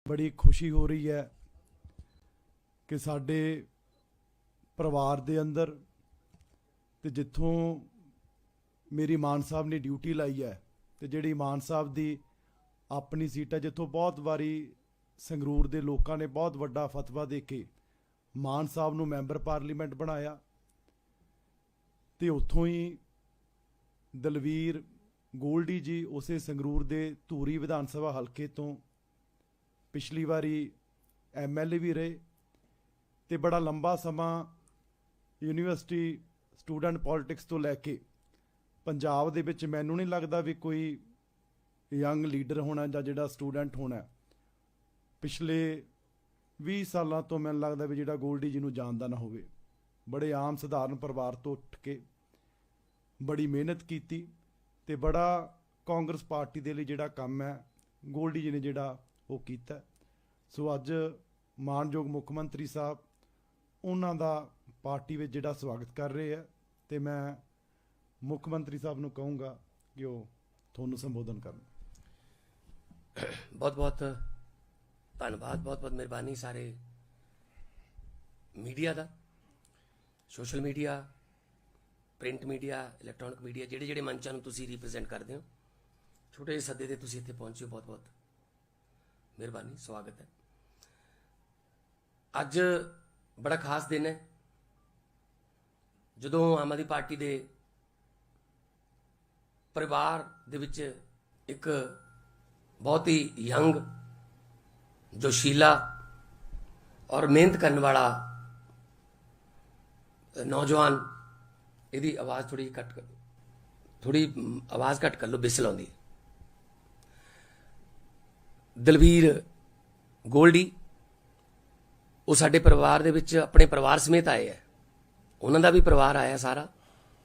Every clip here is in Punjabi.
बड़ी खुशी हो रही है कि साडे परिवार दे अंदर ते जिथों मेरी मान साहब ने ड्यूटी लाई है ते जिहड़ी मान साहब दी अपनी सीट है जिथों बहुत वारी संगरूर दे लोकां ने बहुत वड्डा फतवा दे के मान साहब नूं मैंबर पार्लीमेंट बनाया ते उत्थों ही दलवीर गोल्डी जी उसे संगरूर दे धूरी विधान सभा हल्के तो पिछली वारी MLA भी रहे ते बड़ा लंबा समा यूनीवर्सिटी स्टूडेंट पॉलिटिक्स तो लैके पंजाब दे विच मैनूं नहीं लगता भी कोई यंग लीडर होना जां जिहड़ा स्टूडेंट होना पिछले 20 सालों तो मैनूं लगता भी जिहड़ा गोल्डी जी नूं जानदा ना होवे। बड़े आम सधारण परिवार तो उठ के बड़ी मेहनत की ते बड़ा कांग्रेस पार्टी दे लई जिहड़ा काम है गोल्डी जी ने जिहड़ा वो कीता। सो अज मानयोग मुख मंत्री साहब उन्हां दा पार्टी विच जिहड़ा स्वागत कर रहे हैं ते मैं मुख मंत्री साहब नूं कहूँगा कि वो तुहानूं संबोधन करन। बहुत बहुत धन्यवाद, बहुत बहुत मेहरबानी सारे मीडिया का, social media, print media, electronic media, ਜਿਹੜੇ ਜਿਹੜੇ ਮੰਚਾਂ ਨੂੰ ਤੁਸੀਂ ਰਿਪਰੈਜ਼ੈਂਟ ਕਰਦੇ ਹੋ, ਛੋਟੇ ਜਿਹੇ ਸੱਦੇ ਤੇ ਤੁਸੀਂ ਇੱਥੇ ਪਹੁੰਚੇ ਹੋ, ਬਹੁਤ ਬਹੁਤ ਮਿਹਰਬਾਨੀ, ਸਵਾਗਤ ਹੈ। ਅੱਜ ਬੜਾ ਖਾਸ ਦਿਨ ਹੈ ਜਦੋਂ ਆਮ ਆਦਮੀ ਪਾਰਟੀ ਦੇ ਪਰਿਵਾਰ ਦੇ ਵਿੱਚ ਇੱਕ ਬਹੁਤ ਹੀ ਯੰਗ, जोशीला और मेहनत करने वाला नौजवान, यदि आवाज़ थोड़ी कट कर, थोड़ी आवाज़ कट कर लो, बिसल आउंदी। दलवीर गोल्डी वो साडे परिवार दे विच अपने परिवार समेत आए है। उन्हां दा भी परिवार आया सारा,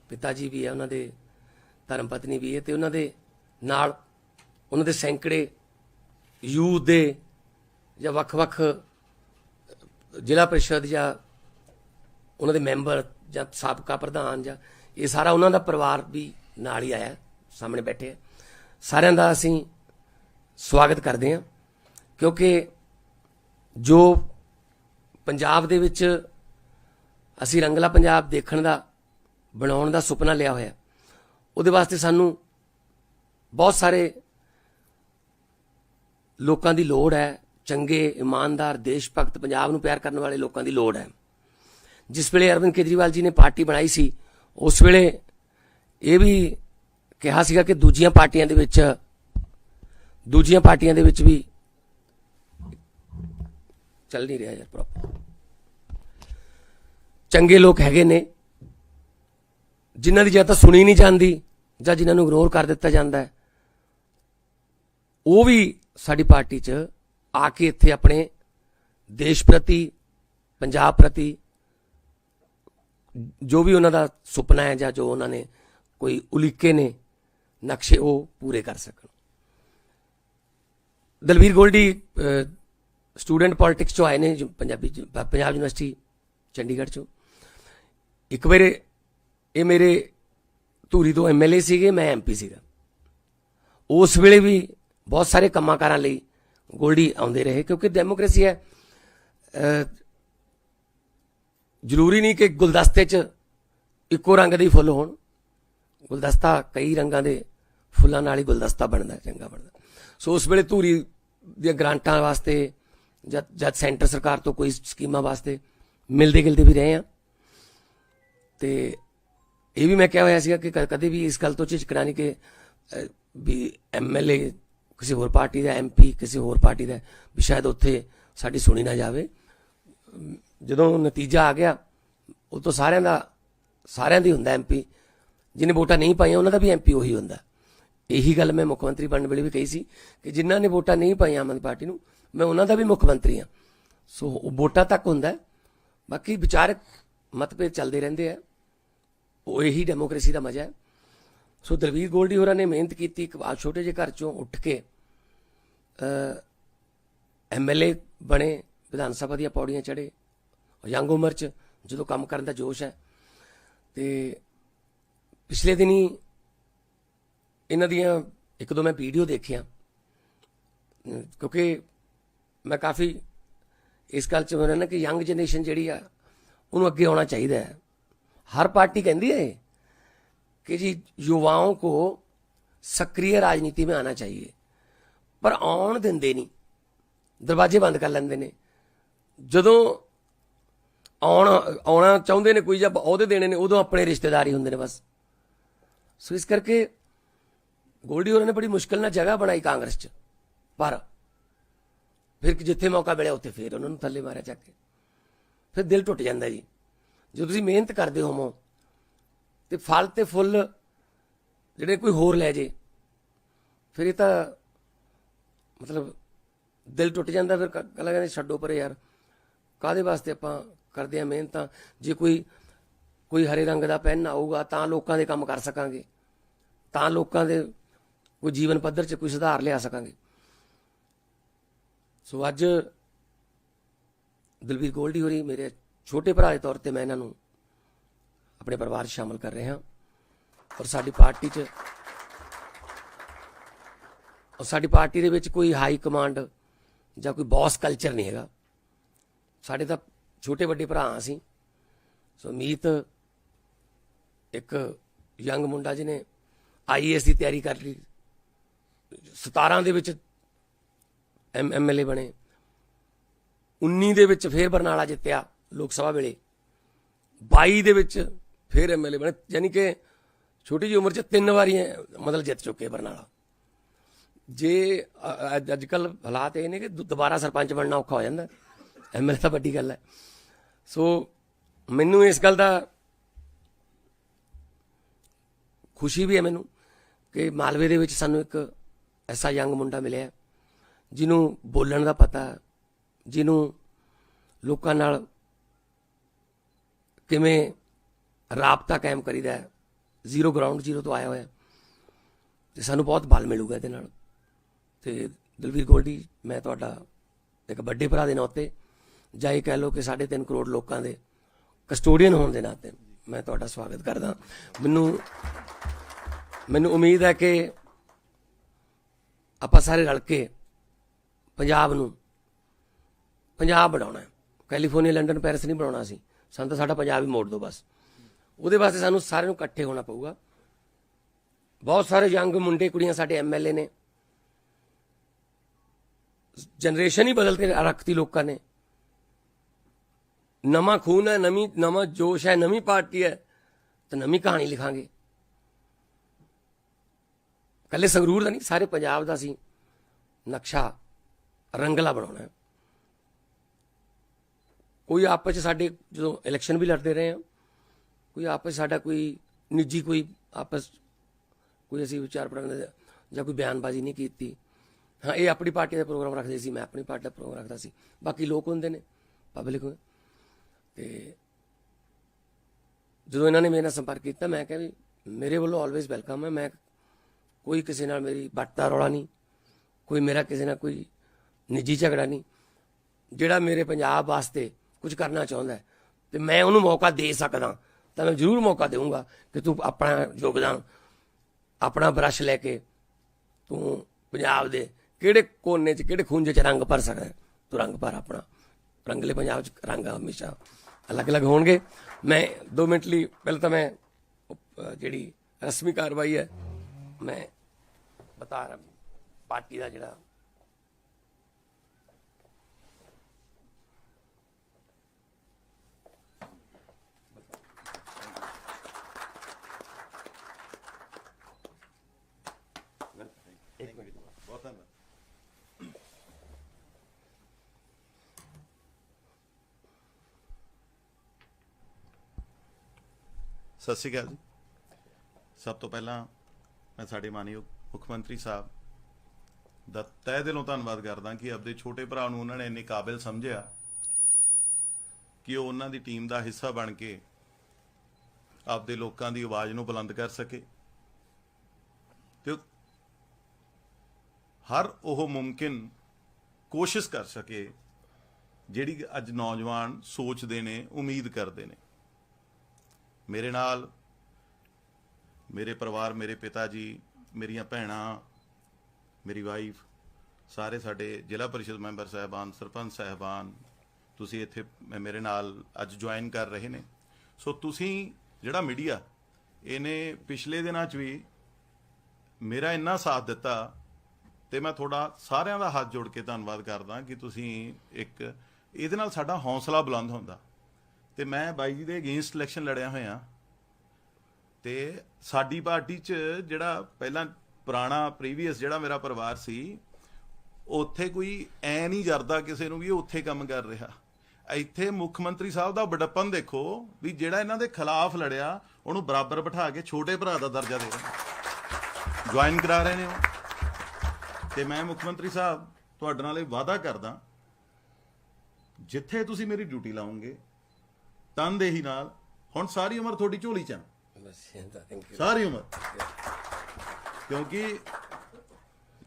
पिता जी भी है, उन्हां दे धर्म पत्नी भी है, ते उन्हां दे नाल उन्हां दे सैकड़े यूथ दे ਜਾਂ ਵੱਖ-ਵੱਖ ਜ਼ਿਲ੍ਹਾ ਪ੍ਰੀਸ਼ਦ ਜਾਂ ਉਹਨਾਂ ਦੇ ਮੈਂਬਰ ਜਾਂ ਸਾਬਕਾ ਪ੍ਰਧਾਨ ਜਾਂ ਇਹ ਸਾਰਾ ਉਹਨਾਂ ਦਾ ਪਰਿਵਾਰ ਵੀ ਨਾਲ ਹੀ ਆਇਆ, ਸਾਹਮਣੇ ਬੈਠੇ ਆ। ਸਾਰਿਆਂ ਦਾ ਅਸੀਂ ਸਵਾਗਤ ਕਰਦੇ ਹਾਂ ਕਿਉਂਕਿ ਜੋ ਪੰਜਾਬ ਦੇ ਵਿੱਚ ਅਸੀਂ ਰੰਗਲਾ ਪੰਜਾਬ ਦੇਖਣ ਦਾ, ਬਣਾਉਣ ਦਾ ਸੁਪਨਾ ਲਿਆ ਹੋਇਆ, ਉਹਦੇ ਵਾਸਤੇ ਸਾਨੂੰ ਬਹੁਤ ਸਾਰੇ ਲੋਕਾਂ ਦੀ ਲੋੜ ਹੈ। ਚੰਗੇ, ईमानदार, देश भगत, पंजाब नूं प्यार करने वाले लोगों की लोड़ है। जिस वेले अरविंद केजरीवाल जी ने पार्टी बनाई सी उस वेले ये भी कहा सीगा कि दूजियां पार्टियां दे विच भी चल नहीं रहा यार प्रॉपर, चंगे लोग हैगे ने जिन्हां दी जां तां सुनी नहीं जाती जां जिन्हां नूं इग्नोर कर दिता जाता है, वो भी साडी पार्टी च आके इत्थे अपने देश प्रति, पंजाब प्रति जो भी उन्हों का सुपना है या जो उन्होंने कोई उलीके ने नक्शे वो पूरे कर सकन। दलवीर गोल्डी स्टूडेंट पॉलिटिक्स चो आए ने, पंजाब यूनिवर्सिटी चंडीगढ़ चो। एक बार ये मेरे धूरी तो MLA सीगे, मैं MP सीगा। उस वेले भी बहुत सारे कामां लई गोल्डी आउंदे रहे क्योंकि डेमोक्रेसी है। जरूरी नहीं कि गुलदस्ते च इको रंग दे फुल होण, गुलदस्ता कई रंगां दे फुल्लां नाल ही गुलदस्ता बनदा, चंगा बनदा। सो उस वेले धूरी दी ग्रांटां वास्ते जद सेंटर सरकार तो कोई स्कीमां वास्ते मिलदे गिलदे भी रहे हैं। ते ये भी मैं कहा होया सीगा कि कदे भी इस गल तो झिझकना नहीं कि भी MLA किसी होर पार्टी का, MP किसी होर पार्टी का, भी शायद उत्थे साडी सुनी ना जावे। जदों नतीजा आ गया वो तो सारिਆਂ दी हुंदा MP, जिन्हें वोटां नहीं पाईयां उन्हां दा भी MP उही हुंदा। यही गल मैं मुख मंत्री बनने वेले भी कही सी कि जिन्हां ने वोटां नहीं पाईयां आम आदमी पार्टी नूं, मैं उन्हां दा भी मुख मंत्री हाँ। सो वोटां तक हुंदा, बाकी विचारक मतभेद चलते रहंदे है, वो यही डेमोक्रेसी का मजा है। सो दलवीर गोल्डी होरां ने मेहनत की, छोटे जे घर चों उठ के MLA बने, विधान सभा दी पौड़ियां चढ़े, यंग उम्र च जो काम करने का जोश है। तो पिछले दिन ही इन्हां दियां एक दो मैं वीडियो देखिया क्योंकि मैं काफ़ी इस गल च मैं ना कि यंग जनरेशन जी आ उन्होंने अगे आना चाहिए है। हर पार्टी कहती है कि जी युवाओं को सक्रिय राजनीति में आना चाहिए, पर आउण दिंदे नहीं, दरवाजे बंद कर लेंदे ने। जदों आउणा चाहुंदे ने कोई, जब अहुदे देने ने, उदों अपने रिश्तेदार ही हुंदे ने बस। सो इस करके गोल्डी होरां ने बड़ी मुश्किल नाल जगह बनाई कांग्रेस च, पर फिर जिथे मौका मिलिया उत्थे फिर उन्होंने थल्ले मारिया चक के। फिर दिल टुट जाता जी, जो तुसीं मेहनत करते होवो ते फल ते फुल जिहड़े कोई होर लै जे, फिर ये तो मतलब दिल टुट जाता। फिर कहला कहते छड्डो परे यार, काहदे वास्ते आपां करदे आ मेहनत। जे कोई हरे रंग का पेन आऊगा तां लोकां दे काम कर सकांगे, तां लोकां दे कोई जीवन पद्धर च कोई सुधार लिया सकांगे। सो अज दलवीर गोल्डी होरी मेरे छोटे भरा के तौर पर मैं इन्हों अपने परिवार शामिल कर रहा, और साडी पार्टी च और साडी पार्टी दे विच कोई हाई कमांड जां कोई बॉस कल्चर नहीं हैगा। साडे तां छोटे वड्डे भरा असीं। सो मीत एक यंग मुंडा जिन्हें IAS की तैयारी कर ली, 17 दे विच MLA बने, 19 दे विच फिर बरनाला जित्तिया लोक सभा वेले, 22 दे विच फिर MLA बने, यानी कि छोटी जी उम्र च 3 वारी मतलब जित चुके बरनाला। जे अजकल हालात ये ने कि दोबारा सरपंच बनना औखा हो जाता, MLA तो वड्डी गल है। सो मैनू इस गल का खुशी भी है मैनू कि मालवे दे विच सानू एक ऐसा यंग मुंडा मिलिया जिन्हों बोलण का पता, जिन्हों लोकां नाल किवें राबता कायम करीदा है, जीरो ग्राउंड जीरो तो आया होया, ते सानू बहुत बल मिलूगा इहदे नाल। ते दलवीर गोल्डी, मैं तुहाडा एक बड़े भरा दे नाते जां ये कह लो कि 3.5 करोड़ लोगों के कस्टोडियन होने के नाते मैं तुहाडा स्वागत करदा। मैनू उम्मीद है कि आपां सारे रल के पंजाब नूं पंजाब बनाउणा है। कैलीफोर्निया लंडन पैरिस नहीं बनाउणा सी, सानूं तां साडा पंजाब ही मोड़ दो बस। उहदे वास्ते सानूं सारिਆਂ ਨੂੰ इकट्ठे होना पऊगा। बहुत सारे यंग मुंडे कुड़ियां साडे MLA ने, जनरेशन ही बदलते रखती लोगों ने। नवा खून है, नवा जोश है, नवी पार्टी है, तो नवी कहानी लिखांगे। कल्ले संगरूर का नहीं, सारे पंजाब का सी नक्शा रंगला बनाना है। कोई आपस च साडे जो इलैक्शन भी लड़ते रहे हैं, कोई आपस साडा कोई निजी कोई आपस कोई असी विचार प्रगट जां कोई बयानबाजी नहीं की। हाँ, ये अपनी पार्टी का प्रोग्राम रखते सी, मैं अपनी पार्टी का प्रोग्राम रखता सी, बाकी लोग होंदे ने पब्लिक। तो जो इन्होंने मेरे नाल संपर्क किया, मैं कहा भी मेरे वालों ऑलवेज वेलकम है। मैं कोई किसी नाल मेरी बट दा रौला नहीं, कोई मेरा किसी नाल कोई निजी झगड़ा नहीं। जिहड़ा मेरे पंजाब वास्ते कुछ करना चाहुंदा है तो मैं उन्होंने मौका दे सकदा, तो मैं जरूर मौका दूंगा कि तू अपना योगदान, अपना ब्रश लैके तू पंजाब दे किहड़े कोने च किहड़े खूंजे च रंग भर सकदा, तू रंग भर अपना। रंगले पंजाब च रंग हमेशा अलग अलग होणगे। मैं 2 मिनट लई पहले तो मैं जिहड़ी रस्मी कार्रवाई है मैं बता रहा, पार्टी का जिहड़ा ਸਤਿ ਸ਼੍ਰੀ ਅਕਾਲ ਜੀ। ਸਭ ਤੋਂ ਪਹਿਲਾਂ ਮੈਂ ਸਾਡੇ ਮਾਨਯੋਗ ਮੁੱਖ ਮੰਤਰੀ ਸਾਹਿਬ ਦਾ ਤਹਿ ਦਿਲੋਂ ਧੰਨਵਾਦ ਕਰਦਾ ਕਿ ਆਪਦੇ ਛੋਟੇ ਭਰਾ ਨੂੰ ਉਹਨਾਂ ਨੇ ਇੰਨੇ ਕਾਬਿਲ ਸਮਝਿਆ ਕਿ ਉਹ ਉਹਨਾਂ ਦੀ ਟੀਮ ਦਾ ਹਿੱਸਾ ਬਣ ਕੇ ਆਪਦੇ ਲੋਕਾਂ ਦੀ ਆਵਾਜ਼ ਨੂੰ ਬੁਲੰਦ ਕਰ ਸਕੇ ਤੇ ਹਰ ਉਹ ਮੁਮਕਿਨ ਕੋਸ਼ਿਸ਼ ਕਰ ਸਕੇ ਜਿਹੜੀ ਅੱਜ ਨੌਜਵਾਨ ਸੋਚਦੇ ਨੇ, ਉਮੀਦ ਕਰਦੇ ਨੇ। मेरे नाल मेरे परिवार, मेरे पिता जी, मेरिया भैणां, मेरी वाइफ ਸਾਰੇ ਸਾਡੇ ਜ਼ਿਲ੍ਹਾ ਪਰਿਸ਼ਦ ਮੈਂਬਰ ਸਾਹਿਬਾਨ, ਸਰਪੰਚ ਸਾਹਿਬਾਨ, ਤੁਸੀਂ ਇੱਥੇ ਮੇਰੇ ਨਾਲ ਅੱਜ ਜੁਆਇਨ ਕਰ ਰਹੇ ਨੇ। ਸੋ ਤੁਸੀਂ ਜਿਹੜਾ ਮੀਡੀਆ ਇਹਨੇ ਪਿਛਲੇ ਦਿਨਾਂ 'ਚ ਵੀ ਮੇਰਾ ਇੰਨਾ ਸਾਥ ਦਿੱਤਾ, ਤੇ ਮੈਂ ਤੁਹਾਡਾ ਸਾਰਿਆਂ ਦਾ ਹੱਥ ਜੋੜ ਕੇ ਧੰਨਵਾਦ ਕਰਦਾ ਕਿ ਤੁਸੀਂ ਇੱਕ ਇਹਦੇ ਨਾਲ ਸਾਡਾ ਹੌਸਲਾ ਬੁਲੰਦ ਹੁੰਦਾ। ਤੇ ਮੈਂ ਬਾਈ ਜੀ ਦੇ ਅਗੇਂਸਟ ਇਲੈਕਸ਼ਨ ਲੜਿਆ ਹੋਇਆ, ਤੇ ਸਾਡੀ ਪਾਰਟੀ 'ਚ ਜਿਹੜਾ ਪਹਿਲਾਂ ਪੁਰਾਣਾ ਪ੍ਰੀਵੀਅਸ ਜਿਹੜਾ ਮੇਰਾ ਪਰਿਵਾਰ ਸੀ, ਉੱਥੇ ਕੋਈ ਐ ਨਹੀਂ ਜਰਦਾ ਕਿਸੇ ਨੂੰ ਵੀ ਇਹ ਉੱਥੇ ਕੰਮ ਕਰ ਰਿਹਾ। ਇੱਥੇ ਮੁੱਖ ਮੰਤਰੀ ਸਾਹਿਬ ਦਾ ਬੜੱਪਨ ਦੇਖੋ ਵੀ ਜਿਹੜਾ ਇਹਨਾਂ ਦੇ ਖਿਲਾਫ ਲੜਿਆ ਉਹਨੂੰ ਬਰਾਬਰ ਬਿਠਾ ਕੇ ਛੋਟੇ ਭਰਾ ਦਾ ਦਰਜਾ ਦੇ ਰਹੇ, ਜੁਆਇਨ ਕਰਾ ਰਹੇ ਨੇ ਉਹ। ਤੇ ਮੈਂ ਮੁੱਖ ਮੰਤਰੀ ਸਾਹਿਬ ਤੁਹਾਡੇ ਨਾਲ ਇਹ ਵਾਅਦਾ ਕਰਦਾ, ਜਿੱਥੇ ਤੁਸੀਂ ਮੇਰੀ ਡਿਊਟੀ ਲਾਉਂਗੇ ਤਨਦੇਹੀ ਨਾਲ, ਹੁਣ ਸਾਰੀ ਉਮਰ ਤੁਹਾਡੀ ਝੋਲੀ 'ਚ ਆ, ਸਾਰੀ ਉਮਰ। ਕਿਉਂਕਿ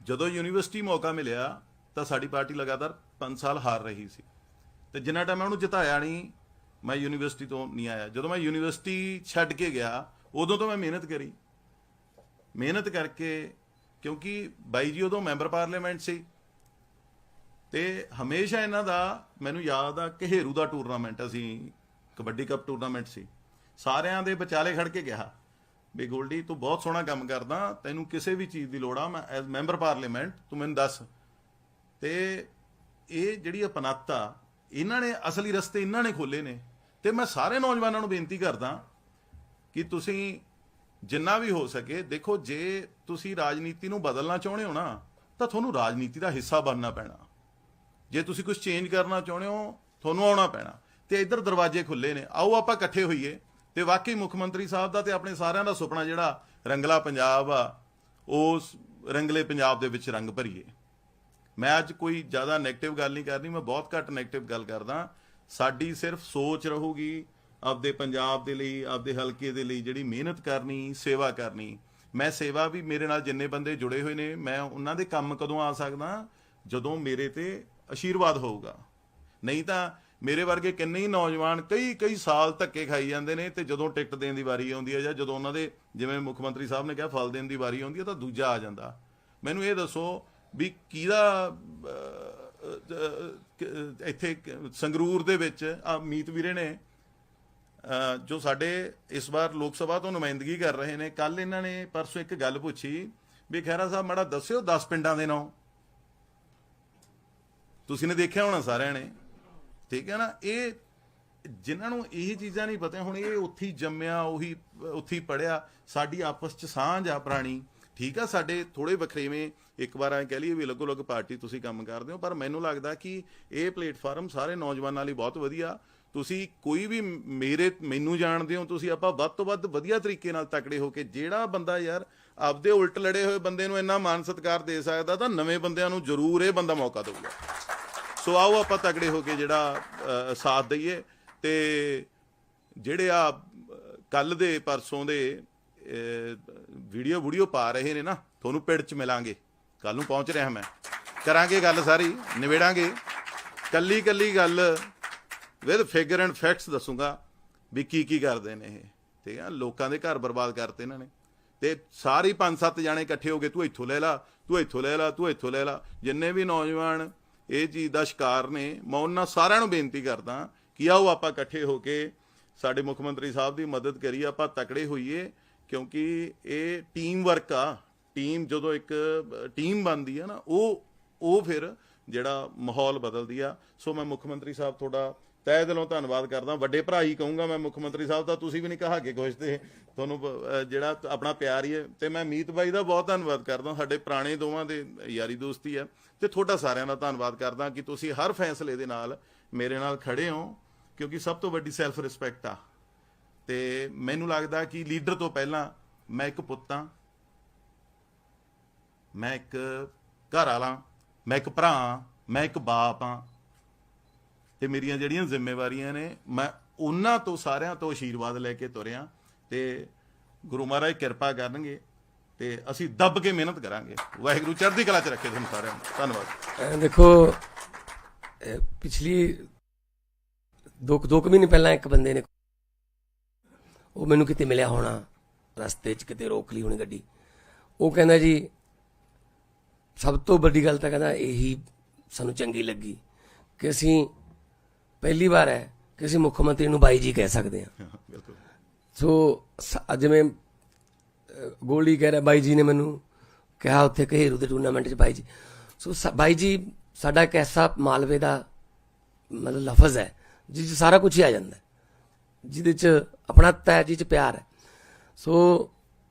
ਜਦੋਂ ਯੂਨੀਵਰਸਿਟੀ ਮੌਕਾ ਮਿਲਿਆ ਤਾਂ ਸਾਡੀ ਪਾਰਟੀ ਲਗਾਤਾਰ 5 ਸਾਲ ਹਾਰ ਰਹੀ ਸੀ, ਤੇ ਜਿੰਨਾ ਟਾਈਮ ਮੈਂ ਉਹਨੂੰ ਜਿਤਾਇਆ ਨਹੀਂ, ਮੈਂ ਯੂਨੀਵਰਸਿਟੀ ਤੋਂ ਨਹੀਂ ਆਇਆ। ਜਦੋਂ ਮੈਂ ਯੂਨੀਵਰਸਿਟੀ ਛੱਡ ਕੇ ਗਿਆ ਉਦੋਂ ਤੋਂ ਮੈਂ ਮਿਹਨਤ ਕਰਕੇ, ਕਿਉਂਕਿ ਬਾਈ ਜੀ ਉਦੋਂ ਮੈਂਬਰ ਪਾਰਲੀਮੈਂਟ ਸੀ, ਤੇ ਹਮੇਸ਼ਾ ਇਹਨਾਂ ਦਾ ਮੈਨੂੰ ਯਾਦ ਆ ਘੇਰੂ ਦਾ ਟੂਰਨਾਮੈਂਟ, ਅਸੀਂ ਕਬੱਡੀ ਕੱਪ ਟੂਰਨਾਮੈਂਟ ਸੀ, ਸਾਰਿਆਂ ਦੇ ਵਿਚਾਲੇ ਖੜ ਕੇ ਕਿਹਾ ਵੀ ਗੋਲਡੀ ਤੂੰ ਬਹੁਤ ਸੋਹਣਾ ਕੰਮ ਕਰਦਾ, ਤੈਨੂੰ ਕਿਸੇ ਵੀ ਚੀਜ਼ ਦੀ ਲੋੜ ਆ, ਮੈਂ ਐਜ਼ ਮੈਂਬਰ ਪਾਰਲੀਮੈਂਟ ਤੂੰ ਮੈਨੂੰ ਦੱਸ। ਤੇ ਇਹ ਜਿਹੜੀ ਅਪਣੱਤ ਆ, ਇਹਨਾਂ ਨੇ ਅਸਲੀ ਰਸਤੇ ਇਹਨਾਂ ਨੇ ਖੋਲੇ ਨੇ। ਤੇ ਮੈਂ ਸਾਰੇ ਨੌਜਵਾਨਾਂ ਨੂੰ ਬੇਨਤੀ ਕਰਦਾ ਕਿ ਤੁਸੀਂ ਜਿੰਨਾ ਵੀ ਹੋ ਸਕੇ, ਦੇਖੋ ਜੇ ਤੁਸੀਂ ਰਾਜਨੀਤੀ ਨੂੰ ਬਦਲਣਾ ਚਾਹੁੰਦੇ ਹੋ ਨਾ, ਤਾਂ ਤੁਹਾਨੂੰ ਰਾਜਨੀਤੀ ਦਾ ਹਿੱਸਾ ਬਣਨਾ ਪੈਣਾ। ਜੇ ਤੁਸੀਂ ਕੁਝ ਚੇਂਜ ਕਰਨਾ ਚਾਹੁੰਦੇ ਹੋ, ਤੁਹਾਨੂੰ ਆਉਣਾ ਪੈਣਾ। ਤੇ ਇੱਧਰ ਦਰਵਾਜ਼ੇ ਖੁੱਲੇ ਨੇ, ਆਓ ਆਪਾਂ ਇਕੱਠੇ ਹੋਈਏ ਤੇ ਵਾਕਈ ਮੁੱਖ ਮੰਤਰੀ ਸਾਹਿਬ ਦਾ ਤੇ ਆਪਣੇ ਸਾਰਿਆਂ ਦਾ ਸੁਪਨਾ ਜਿਹੜਾ ਰੰਗਲਾ ਪੰਜਾਬ ਆ, ਉਸ ਰੰਗਲੇ ਪੰਜਾਬ ਦੇ ਵਿੱਚ ਰੰਗ ਭਰੀਏ। ਮੈਂ ਅੱਜ ਕੋਈ ਜ਼ਿਆਦਾ ਨੈਗੇਟਿਵ ਗੱਲ ਨਹੀਂ ਕਰਨੀ, ਮੈਂ ਬਹੁਤ ਘੱਟ ਨੈਗੇਟਿਵ ਗੱਲ ਕਰਦਾ। ਸਾਡੀ ਸਿਰਫ ਸੋਚ ਰਹੂਗੀ ਆਪਦੇ ਪੰਜਾਬ ਦੇ ਲਈ, ਆਪਦੇ ਹਲਕੇ ਦੇ ਲਈ ਜਿਹੜੀ ਮਿਹਨਤ ਕਰਨੀ, ਸੇਵਾ ਕਰਨੀ। ਮੈਂ ਸੇਵਾ ਵੀ, ਮੇਰੇ ਨਾਲ ਜਿੰਨੇ ਬੰਦੇ ਜੁੜੇ ਹੋਏ ਨੇ, ਮੈਂ ਉਹਨਾਂ ਦੇ ਕੰਮ ਕਦੋਂ ਆ ਸਕਦਾ, ਜਦੋਂ ਮੇਰੇ ਤੇ ਆਸ਼ੀਰਵਾਦ ਹੋਊਗਾ। ਨਹੀਂ ਤਾਂ ਮੇਰੇ ਵਰਗੇ ਕਿੰਨੇ ਹੀ ਨੌਜਵਾਨ ਕਈ ਸਾਲ ਧੱਕੇ ਖਾਈ ਜਾਂਦੇ ਨੇ, ਤੇ ਜਦੋਂ ਟਿਕਟ ਦੇਣ ਦੀ ਵਾਰੀ ਆਉਂਦੀ ਹੈ ਜਾਂ ਜਦੋਂ ਉਹਨਾਂ ਦੇ, ਜਿਵੇਂ ਮੁੱਖ ਮੰਤਰੀ ਸਾਹਿਬ ਨੇ ਕਿਹਾ, ਫਲ ਦੇਣ ਦੀ ਵਾਰੀ ਆਉਂਦੀ ਹੈ, ਤਾਂ ਦੂਜਾ ਆ ਜਾਂਦਾ। ਮੈਨੂੰ ਇਹ ਦੱਸੋ ਵੀ ਕਿਹਦਾ ਇੱਥੇ ਸੰਗਰੂਰ ਦੇ ਵਿੱਚ ਮੀਤ ਵੀਰੇ ਨੇ, ਜੋ ਸਾਡੇ ਇਸ ਵਾਰ ਲੋਕ ਸਭਾ ਤੋਂ ਨੁਮਾਇੰਦਗੀ ਕਰ ਰਹੇ ਨੇ, ਕੱਲ ਇਹਨਾਂ ਨੇ ਪਰਸੋਂ ਇੱਕ ਗੱਲ ਪੁੱਛੀ ਵੀ ਖਹਿਰਾ ਸਾਹਿਬ ਮਾੜਾ ਦੱਸਿਓ 10 ਪਿੰਡਾਂ ਦੇ ਨਾਂ। ਤੁਸੀਂ ਨੇ ਦੇਖਿਆ ਹੋਣਾ ਸਾਰਿਆਂ ਨੇ, ਠੀਕ ਹੈ ਨਾ। ਇਹ ਜਿਨ੍ਹਾਂ ਨੂੰ ਇਹ ਚੀਜ਼ਾਂ ਨਹੀਂ ਪਤਾ, ਹੁਣ ਇਹ ਉੱਥੇ ਹੀ ਜੰਮਿਆ, ਉਹੀ ਉੱਥੇ ਹੀ ਪੜਿਆ। ਸਾਡੀ ਆਪਸ 'ਚ ਸਾਂਝ ਆ ਪੁਰਾਣੀ, ਠੀਕ ਆ। ਸਾਡੇ ਥੋੜੇ ਵੱਖਰੇਵੇਂ, ਇੱਕ ਵਾਰ ਐਂ ਕਹਿ ਲਈਏ ਵੀ ਅਲੱਗੋ ਅਲੱਗ ਪਾਰਟੀ ਤੁਸੀਂ ਕੰਮ ਕਰਦੇ ਹੋ, ਪਰ ਮੈਨੂੰ ਲੱਗਦਾ ਕਿ ਇਹ ਪਲੇਟਫਾਰਮ ਸਾਰੇ ਨੌਜਵਾਨਾਂ ਲਈ ਬਹੁਤ ਵਧੀਆ। ਤੁਸੀਂ ਕੋਈ ਵੀ ਮੈਨੂੰ ਜਾਣਦੇ ਹੋ, ਤੁਸੀਂ ਆਪਾਂ ਵੱਧ ਤੋਂ ਵੱਧ ਵਧੀਆ ਤਰੀਕੇ ਨਾਲ ਤਕੜੇ ਹੋ ਕੇ, ਜਿਹੜਾ ਬੰਦਾ ਯਾਰ ਆਪਦੇ ਉਲਟ ਲੜੇ ਹੋਏ ਬੰਦੇ ਨੂੰ ਇੰਨਾ ਮਾਨ ਸਤਿਕਾਰ ਦੇ ਸਕਦਾ, ਤਾਂ ਨਵੇਂ ਬੰਦਿਆਂ ਨੂੰ ਜ਼ਰੂਰ ਇਹ ਬੰਦਾ ਮੌਕਾ ਦੇਊਗਾ। ਸੋ ਆਓ ਆਪਾਂ ਤਕੜੇ ਹੋ ਕੇ ਜਿਹੜਾ ਸਾਥ ਦਈਏ। ਤੇ ਜਿਹੜੇ ਆ ਕੱਲ ਦੇ ਪਰਸੋਂ ਦੇ ਵੀਡੀਓ ਪਾ ਰਹੇ ਨੇ ਨਾ, ਤੁਹਾਨੂੰ ਪਿੰਡ 'ਚ ਮਿਲਾਂਗੇ, ਕੱਲ ਨੂੰ ਪਹੁੰਚ ਰਿਹਾ ਮੈਂ, ਕਰਾਂਗੇ ਗੱਲ ਸਾਰੀ, ਨਿਬੇੜਾਂਗੇ ਕੱਲੀ ਗੱਲ ਵਿਦ ਫਿਗਰ ਐਂਡ ਫੈਕਟਸ ਦੱਸੂਗਾ ਵੀ ਕੀ ਕਰਦੇ ਨੇ ਇਹ, ਠੀਕ ਹੈ। ਲੋਕਾਂ ਦੇ ਘਰ ਬਰਬਾਦ ਕਰਤੇ ਇਹਨਾਂ ਨੇ, ਤੇ ਸਾਰੇ 5-7 ਜਾਣੇ ਇਕੱਠੇ ਹੋ ਕੇ ਤੂੰ ਇੱਥੋਂ ਲੈ ਲਾ, ਤੂੰ ਇੱਥੋਂ ਲੈ ਲਾ, ਤੂੰ ਇੱਥੋਂ ਲੈ ਲਾ। ਜਿੰਨੇ ਵੀ ਨੌਜਵਾਨ ਇਹ ਚੀਜ਼ ਦਾ ਸ਼ਿਕਾਰ ਨੇ, ਮੈਂ ਉਹਨਾਂ ਸਾਰਿਆਂ ਨੂੰ ਬੇਨਤੀ ਕਰਦਾ ਕਿ ਆਓ ਆਪਾਂ ਇਕੱਠੇ ਹੋ ਕੇ ਸਾਡੇ ਮੁੱਖ ਮੰਤਰੀ ਸਾਹਿਬ ਦੀ ਮਦਦ ਕਰੀਏ, ਆਪਾਂ ਤਕੜੇ ਹੋਈਏ। ਕਿਉਂਕਿ ਇਹ ਟੀਮ ਵਰਕ ਆ। ਟੀਮ ਜਦੋਂ ਇੱਕ ਟੀਮ ਬਣਦੀ ਆ ਨਾ, ਉਹ ਫਿਰ ਜਿਹੜਾ ਮਾਹੌਲ ਬਦਲਦੀ ਆ। ਸੋ ਮੈਂ ਮੁੱਖ ਮੰਤਰੀ ਸਾਹਿਬ ਤੁਹਾਡਾ ਤਹਿ ਦਿਲੋਂ ਧੰਨਵਾਦ ਕਰਦਾ। ਵੱਡੇ ਭਰਾ ਹੀ ਕਹੂੰਗਾ ਮੈਂ ਮੁੱਖ ਮੰਤਰੀ ਸਾਹਿਬ ਦਾ, ਤੁਸੀਂ ਵੀ ਨਹੀਂ ਕਹਾ ਕੇ ਕੁਛ, ਤੇ ਤੁਹਾਨੂੰ ਜਿਹੜਾ ਆਪਣਾ ਪਿਆਰ ਹੀ ਹੈ। ਤੇ ਮੈਂ ਮੀਤ ਬਾਈ ਦਾ ਬਹੁਤ ਧੰਨਵਾਦ ਕਰਦਾ, ਸਾਡੇ ਪੁਰਾਣੇ ਦੋਵਾਂ ਦੇ ਯਾਰੀ ਦੋਸਤੀ ਆ। ਤੇ ਤੁਹਾਡਾ ਸਾਰਿਆਂ ਦਾ ਧੰਨਵਾਦ ਕਰਦਾ ਕਿ ਤੁਸੀਂ ਹਰ ਫੈਸਲੇ ਦੇ ਨਾਲ ਮੇਰੇ ਨਾਲ ਖੜੇ ਹੋ, ਕਿਉਂਕਿ ਸਭ ਤੋਂ ਵੱਡੀ ਸੈਲਫ ਰਿਸਪੈਕਟ ਆ। ਤੇ ਮੈਨੂੰ ਲੱਗਦਾ ਕਿ ਲੀਡਰ ਤੋਂ ਪਹਿਲਾਂ ਮੈਂ ਇੱਕ ਪੁੱਤ ਹਾਂ, ਮੈਂ ਇੱਕ ਘਰ ਵਾਲਾ, ਮੈਂ ਇੱਕ ਭਰਾ ਹਾਂ, ਮੈਂ ਇੱਕ ਬਾਪ ਹਾਂ। ਤੇ ਮੇਰੀਆਂ ਜਿਹੜੀਆਂ ਜ਼ਿੰਮੇਵਾਰੀਆਂ ਨੇ, ਮੈਂ ਉਹਨਾਂ ਤੋਂ ਸਾਰਿਆਂ ਤੋਂ ਆਸ਼ੀਰਵਾਦ ਲੈ ਕੇ ਤੁਰਿਆ। ਤੇ ਗੁਰੂ ਮਹਾਰਾਜ ਕਿਰਪਾ ਕਰਨਗੇ ਤੇ ਅਸੀਂ ਦੱਬ ਕੇ ਮਿਹਨਤ ਕਰਾਂਗੇ। ਵਾਹਿਗੁਰੂ ਚੜ੍ਹਦੀ ਕਲਾ 'ਚ ਰੱਖੇ ਤੁਹਾਨੂੰ ਸਾਰਿਆਂ ਨੂੰ। ਧੰਨਵਾਦ। ਦੇਖੋ, ਪਿਛਲੀ 2 ਮਹੀਨੇ ਪਹਿਲਾਂ ਇੱਕ ਬੰਦੇ ਨੇ, ਉਹ ਮੈਨੂੰ ਕਿਤੇ ਮਿਲਿਆ ਹੋਣਾ, ਰਸਤੇ 'ਚ ਕਿਤੇ ਰੋਕ ਲਈ ਹੋਣੀ ਗੱਡੀ। ਉਹ ਕਹਿੰਦਾ ਜੀ ਸਭ ਤੋਂ ਵੱਡੀ ਗੱਲ ਤਾਂ ਕਹਿੰਦਾ ਇਹੀ ਸਾਨੂੰ ਚੰਗੀ ਲੱਗੀ ਕਿ ਅਸੀਂ ਪਹਿਲੀ ਵਾਰ ਹੈ ਕਿ ਅਸੀਂ ਮੁੱਖ ਮੰਤਰੀ ਨੂੰ ਬਾਈ ਜੀ ਕਹਿ ਸਕਦੇ ਹਾਂ। ਬਿਲਕੁਲ। ਸੋ ਜਿਵੇਂ ਗੋਲਡੀ ਕਹਿ ਰਿਹਾ ਬਾਈ ਜੀ ਨੇ ਮੈਨੂੰ ਕਿਹਾ ਉੱਥੇ ਘੇਰੂ ਦੇ ਟੂਰਨਾਮੈਂਟ 'ਚ ਬਾਈ ਜੀ। ਸੋ ਬਾਈ ਜੀ ਸਾਡਾ ਇੱਕ ਐਸਾ ਮਾਲਵੇ ਦਾ ਮਤਲਬ ਲਫ਼ਜ਼ ਹੈ ਜਿਸ 'ਚ ਸਾਰਾ ਕੁਝ ਹੀ ਆ ਜਾਂਦਾ, ਜਿਹਦੇ 'ਚ ਆਪਣਾਪਨ ਹੈ, ਜਿਹਦੇ 'ਚ ਪਿਆਰ ਹੈ। ਸੋ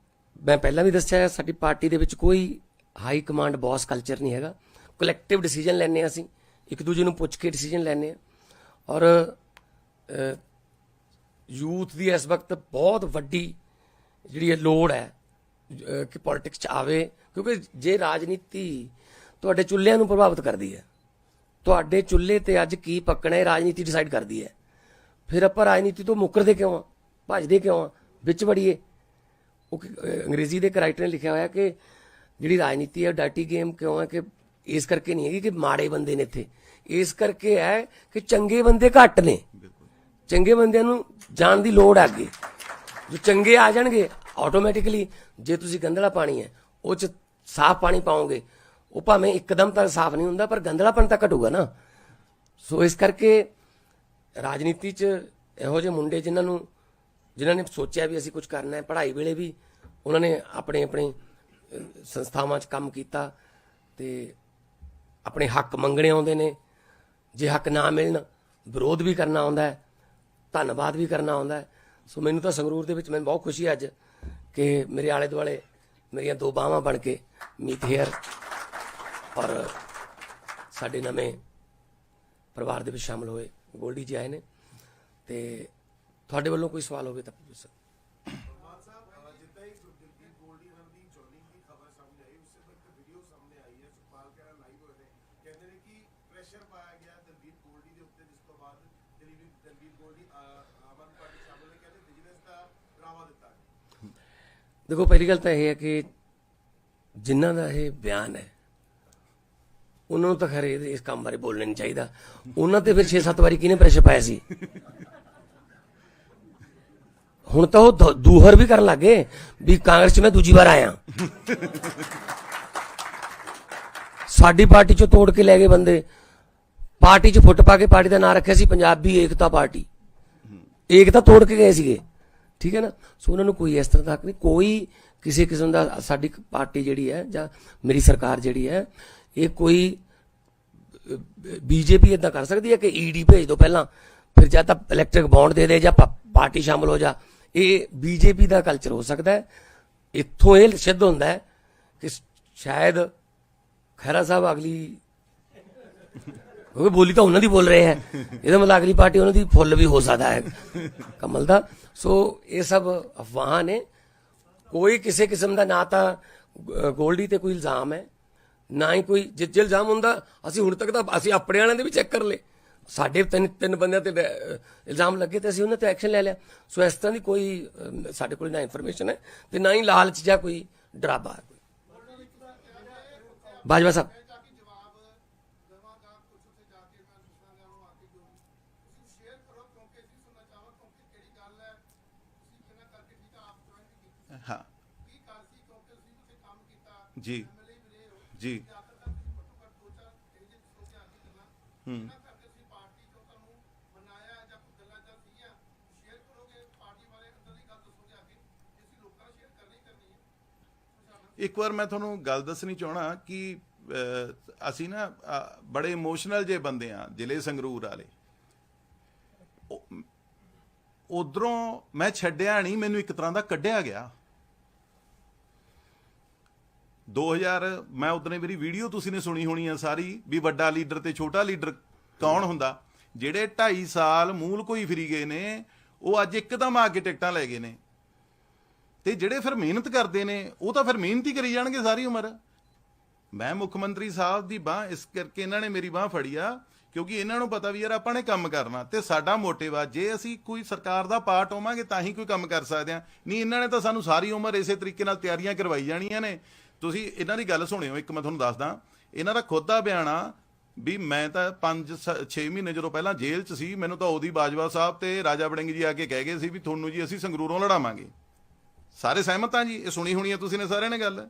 ਮੈਂ ਪਹਿਲਾਂ ਵੀ ਦੱਸਿਆ ਸਾਡੀ ਪਾਰਟੀ ਦੇ ਵਿੱਚ ਕੋਈ ਹਾਈ ਕਮਾਂਡ ਬੌਸ ਕਲਚਰ ਨਹੀਂ ਹੈਗਾ। ਕਲੈਕਟਿਵ ਡਿਸੀਜਨ ਲੈਂਦੇ ਹਾਂ ਅਸੀਂ, ਇੱਕ ਦੂਜੇ ਨੂੰ ਪੁੱਛ ਕੇ ਡਿਸੀਜਨ ਲੈਂਦੇ ਹਾਂ। ਔਰ ਯੂਥ ਦੀ ਇਸ ਵਕਤ ਬਹੁਤ ਵੱਡੀ ਜਿਹੜੀ ਲੋੜ ਹੈ ਕਿ ਪੋਲਿਟਿਕਸ 'ਚ ਆਵੇ, ਕਿਉਂਕਿ ਜੇ ਰਾਜਨੀਤੀ ਤੁਹਾਡੇ ਚੁੱਲ੍ਹਿਆਂ ਨੂੰ ਪ੍ਰਭਾਵਿਤ ਕਰਦੀ ਹੈ, ਤੁਹਾਡੇ ਚੁੱਲ੍ਹੇ ਤੇ ਅੱਜ ਕੀ ਪੱਕਣਾ ਹੈ ਰਾਜਨੀਤੀ ਡਿਸਾਈਡ ਕਰਦੀ ਹੈ। ਫਿਰ ਆਪਾਂ ਰਾਜਨੀਤੀ ਤੋਂ ਮੁੱਕਰਦੇ ਕਿਉਂ ਆ, ਭੱਜਦੇ ਕਿਉਂ ਆ, ਵਿੱਚ ਵੜੀਏ। ਉਹ ਅੰਗਰੇਜ਼ੀ ਦੇ ਇੱਕ ਰਾਈਟਰ ਨੇ ਲਿਖਿਆ ਹੋਇਆ ਕਿ ਜਿਹੜੀ ਰਾਜਨੀਤੀ ਹੈ ਡਰਟੀ ਗੇਮ ਕਿਉਂ ਹੈ, ਕਿ ਇਸ ਕਰਕੇ ਨਹੀਂ ਹੈਗੀ ਕਿ ਮਾੜੇ ਬੰਦੇ ਨੇ ਇੱਥੇ, ਇਸ ਕਰਕੇ ਹੈ ਕਿ ਚੰਗੇ ਬੰਦੇ ਘੱਟ ਨੇ। ਚੰਗੇ ਬੰਦਿਆਂ ਨੂੰ ਜਾਣ ਦੀ ਲੋੜ ਹੈ ਅੱਗੇ। ਜੋ ਚੰਗੇ ਆ ਜਾਣਗੇ ਆਟੋਮੈਟਿਕਲੀ, ਜੇ ਤੁਸੀਂ ਗੰਦਲਾ ਪਾਣੀ ਹੈ ਉਹ 'ਚ ਸਾਫ਼ ਪਾਣੀ ਪਾਓਗੇ, ਉਹ ਭਾਵੇਂ ਇੱਕਦਮ ਤਾਂ ਸਾਫ਼ ਨਹੀਂ ਹੁੰਦਾ ਪਰ ਗੰਦਲਾਪਣ ਤਾਂ ਘਟੂਗਾ ਨਾ। ਸੋ ਇਸ ਕਰਕੇ ਰਾਜਨੀਤੀ 'ਚ ਇਹੋ ਜਿਹੇ ਮੁੰਡੇ ਜਿਨ੍ਹਾਂ ਨੇ ਸੋਚਿਆ ਵੀ ਅਸੀਂ ਕੁਝ ਕਰਨਾ ਹੈ, ਪੜ੍ਹਾਈ ਵੇਲੇ ਵੀ ਉਹਨਾਂ ਨੇ ਆਪਣੇ ਸੰਸਥਾਵਾਂ 'ਚ ਕੰਮ ਕੀਤਾ ਤੇ ਆਪਣੇ ਹੱਕ ਮੰਗਣੇ ਆਉਂਦੇ ਨੇ। ਜੇ ਹੱਕ ਨਾ ਮਿਲਣ ਵਿਰੋਧ ਵੀ ਕਰਨਾ ਆਉਂਦਾ ਹੈ, ਧੰਨਵਾਦ ਵੀ ਕਰਨਾ ਆਉਂਦਾ ਹੈ। ਸੋ ਮੈਨੂੰ ਤਾਂ ਸੰਗਰੂਰ ਦੇ ਵਿੱਚ ਮੈਨੂੰ ਬਹੁਤ ਖੁਸ਼ੀ ਹੈ ਅੱਜ ਕਿ ਮੇਰੇ ਆਲੇ ਦੁਆਲੇ ਮੇਰੀਆਂ ਦੋ ਬਾਹਾਂ ਬਣ ਕੇ ਮੀਤ ਹੇਅਰ ਔਰ ਸਾਡੇ ਨਵੇਂ ਪਰਿਵਾਰ ਦੇ ਵਿੱਚ ਸ਼ਾਮਲ ਹੋਏ ਗੋਲਡੀ ਜੀ ਆਏ ਨੇ। ਤੇ ਤੁਹਾਡੇ ਵੱਲੋਂ ਕੋਈ ਸਵਾਲ ਹੋਵੇ ਤਾਂ ਪੁੱਛੋ। ਦੇਖੋ ਪਹਿਲੀ ਗੱਲ ਤਾਂ ਇਹ ਹੈ ਕਿ ਜਿਨ੍ਹਾਂ ਦਾ ਇਹ ਬਿਆਨ ਹੈ ਉਹਨਾਂ ਨੂੰ ਤਾਂ ਖਰੇ ਇਸ ਕੰਮ ਬਾਰੇ ਬੋਲਣਾ ਨਹੀਂ ਚਾਹੀਦਾ। ਉਹਨਾਂ ਤੇ ਫਿਰ 6-7 ਵਾਰੀ ਕਿਹਨੇ ਪ੍ਰੈਸ਼ਰ ਪਾਇਆ ਸੀ? ਹੁਣ ਤਾਂ ਉਹ ਦੂਹਰ ਵੀ ਕਰਨ ਲੱਗੇ ਵੀ ਕਾਂਗਰਸ 'ਚ ਮੈਂ ਦੂਜੀ ਵਾਰ ਆਇਆ। ਸਾਡੀ ਪਾਰਟੀ 'ਚੋਂ ਤੋੜ ਕੇ ਲੈ ਗਏ ਬੰਦੇ, ਪਾਰਟੀ 'ਚ ਫੁੱਟ ਪਾ ਕੇ ਪਾਰਟੀ ਦਾ ਨਾਂ ਰੱਖਿਆ ਸੀ ਪੰਜਾਬੀ ਏਕਤਾ ਪਾਰਟੀ। ਏਕਤਾ ਤੋੜ ਕੇ ਗਏ ਸੀਗੇ, ਠੀਕ ਹੈ ਨਾ। ਸੋ ਉਹਨਾਂ ਨੂੰ ਕੋਈ ਇਸ ਤਰ੍ਹਾਂ ਦਾ ਹੱਕ ਨਹੀਂ, ਕੋਈ ਕਿਸੇ ਕਿਸਮ ਦਾ। ਸਾਡੀ ਪਾਰਟੀ ਜਿਹੜੀ ਹੈ ਜਾਂ ਮੇਰੀ ਸਰਕਾਰ ਜਿਹੜੀ ਹੈ, ਇਹ ਕੋਈ ਬੀਜੇਪੀ ਇਦਾਂ ਕਰ ਸਕਦੀ ਹੈ ਕਿ ਈਡੀ ਭੇਜ ਦੋ ਪਹਿਲਾਂ, ਫਿਰ ਜਾਂ ਤਾਂ ਇਲੈਕਟ੍ਰਿਕ ਬੌਂਡ ਦੇ ਦੇ ਜਾਂ ਪਾਰਟੀ ਸ਼ਾਮਲ ਹੋ ਜਾ। ਇਹ ਬੀਜੇਪੀ ਦਾ ਕਲਚਰ ਹੋ ਸਕਦਾ ਹੈ। ਇੱਥੋਂ ਇਹ ਸਿੱਧ ਹੁੰਦਾ ਹੈ ਕਿ ਸ਼ਾਇਦ ਖਹਿਰਾ ਸਾਹਿਬ ਅਗਲੀ, ਕਿਉਂਕਿ ਬੋਲੀ ਤਾਂ ਉਹਨਾਂ ਦੀ ਬੋਲ ਰਹੇ ਹੈ, ਇਹਦਾ ਮਤਲਬ ਅਗਲੀ ਪਾਰਟੀ ਉਹਨਾਂ ਦੀ ਫੁੱਲ ਵੀ ਹੋ ਸਕਦਾ ਹੈ ਕਮਲ ਦਾ। ਸੋ ਇਹ ਸਭ ਅਫਵਾਹਾਂ ਨੇ, ਕੋਈ ਕਿਸੇ ਕਿਸਮ ਦਾ ਨਾ ਤਾਂ ਗੋਲਡੀ ਤੇ ਕੋਈ ਇਲਜ਼ਾਮ ਹੈ, ਨਾ ਹੀ ਕੋਈ। ਜੇ ਇਲਜ਼ਾਮ ਹੁੰਦਾ ਅਸੀਂ ਹੁਣ ਤੱਕ ਤਾਂ ਅਸੀਂ ਆਪਣੇ ਵਾਲਿਆਂ ਦੇ ਵੀ ਚੈੱਕ ਕਰ ਲਏ, ਸਾਡੇ ਤਿੰਨ ਬੰਦਿਆਂ ਤੇ ਇਲਜ਼ਾਮ ਲੱਗੇ ਤੇ ਅਸੀਂ ਉਹਨਾਂ ਤੇ ਐਕਸ਼ਨ ਲੈ ਲਿਆ। ਸੋ ਇਸ ਤਰ੍ਹਾਂ ਦੀ ਕੋਈ ਸਾਡੇ ਕੋਲ ਨਾ ਇਨਫੋਰਮੇਸ਼ਨ ਹੈ ਤੇ ਨਾ ਹੀ ਲਾਲਚ ਜਾਂ ਕੋਈ ਡਰਾਵਾ ਹੈ। ਬਾਜਵਾ ਸਾਹਿਬ, ਹਾਂ ਜੀ ਜੀ ਇੱਕ ਵਾਰ ਮੈਂ ਤੁਹਾਨੂੰ ਗੱਲ ਦੱਸਣੀ ਚਾਹਣਾ ਕਿ ਅਸੀਂ ਨਾ ਬੜੇ ਇਮੋਸ਼ਨਲ ਜੇ ਬੰਦੇ ਆ, ਜ਼ਿਲ੍ਹੇ ਸੰਗਰੂਰ ਵਾਲੇ। ਉਧਰੋਂ ਮੈਂ ਛੱਡਿਆ ਨਹੀਂ, ਮੈਨੂੰ ਇੱਕ ਤਰ੍ਹਾਂ ਦਾ ਕੱਢਿਆ ਗਿਆ। 2000 ਮੈਂ ਉਦੋਂ ਮੇਰੀ ਵੀਡੀਓ ਤੁਸੀਂ ਨੇ ਸੁਣੀ ਹੋਣੀ ਆ ਸਾਰੀ, ਵੀ ਵੱਡਾ ਲੀਡਰ ਤੇ ਛੋਟਾ ਲੀਡਰ ਕੌਣ ਹੁੰਦਾ। ਜਿਹੜੇ 2.5 ਸਾਲ ਮੂਲ ਕੋਈ ਫਰੀ ਗਏ ਨੇ, ਉਹ ਅੱਜ ਇੱਕਦਮ ਆ ਕੇ ਟਿਕਟਾਂ ਲੈ ਗਏ ਨੇ। ਤੇ ਜਿਹੜੇ ਫਿਰ ਮਿਹਨਤ ਕਰਦੇ ਨੇ ਉਹ ਤਾਂ ਫਿਰ ਮਿਹਨਤ ਹੀ ਕਰੀ ਜਾਣਗੇ ਸਾਰੀ ਉਮਰ। ਮੈਂ ਮੁੱਖ ਮੰਤਰੀ ਸਾਹਿਬ ਦੀ ਬਾਂਹ ਇਸ ਕਰਕੇ ਇਹਨਾਂ ਨੇ ਮੇਰੀ ਬਾਂਹ ਫੜੀ ਆ ਕਿਉਂਕਿ ਇਹਨਾਂ ਨੂੰ ਪਤਾ ਵੀ ਯਾਰ ਆਪਾਂ ਨੇ ਕੰਮ ਕਰਨਾ ਤੇ ਸਾਡਾ ਮੋਟਿਵ ਆ। ਜੇ ਅਸੀਂ ਕੋਈ ਸਰਕਾਰ ਦਾ ਪਾਰਟ ਹੋਵਾਂਗੇ ਤਾਂ ਹੀ ਕੋਈ ਕੰਮ ਕਰ ਸਕਦੇ ਆ, ਨਹੀਂ ਇਹਨਾਂ ਨੇ ਤਾਂ ਸਾਨੂੰ ਸਾਰੀ ਉਮਰ ਇਸੇ ਤਰੀਕੇ ਨਾਲ ਤਿਆਰੀਆਂ ਕਰਵਾਈ ਜਾਣੀਆਂ ਨੇ। ਤੁਸੀਂ ਇਹਨਾਂ ਦੀ ਗੱਲ ਸੁਣਿਓ, ਇੱਕ ਮੈਂ ਤੁਹਾਨੂੰ ਦੱਸਦਾ, ਇਹਨਾਂ ਦਾ ਖੁਦ ਦਾ ਬਿਆਨ ਆ ਵੀ ਮੈਂ ਤਾਂ 5-6 ਮਹੀਨੇ ਜਦੋਂ ਪਹਿਲਾਂ ਜੇਲ੍ਹ 'ਚ ਸੀ, ਮੈਨੂੰ ਤਾਂ ਉਹਦੀ ਬਾਜਵਾ ਸਾਹਿਬ ਤੇ ਰਾਜਾ ਵੜਿੰਗ ਜੀ ਆ ਕੇ ਕਹਿ ਗਏ ਸੀ ਵੀ ਤੁਹਾਨੂੰ ਜੀ ਅਸੀਂ ਸੰਗਰੂਰੋਂ ਲੜਾਵਾਂਗੇ। ਸਾਰੇ ਸਹਿਮਤ ਆ ਜੀ, ਇਹ ਸੁਣੀ ਹੋਣੀ ਆ ਤੁਸੀਂ ਨੇ ਸਾਰਿਆਂ ਨੇ ਗੱਲ।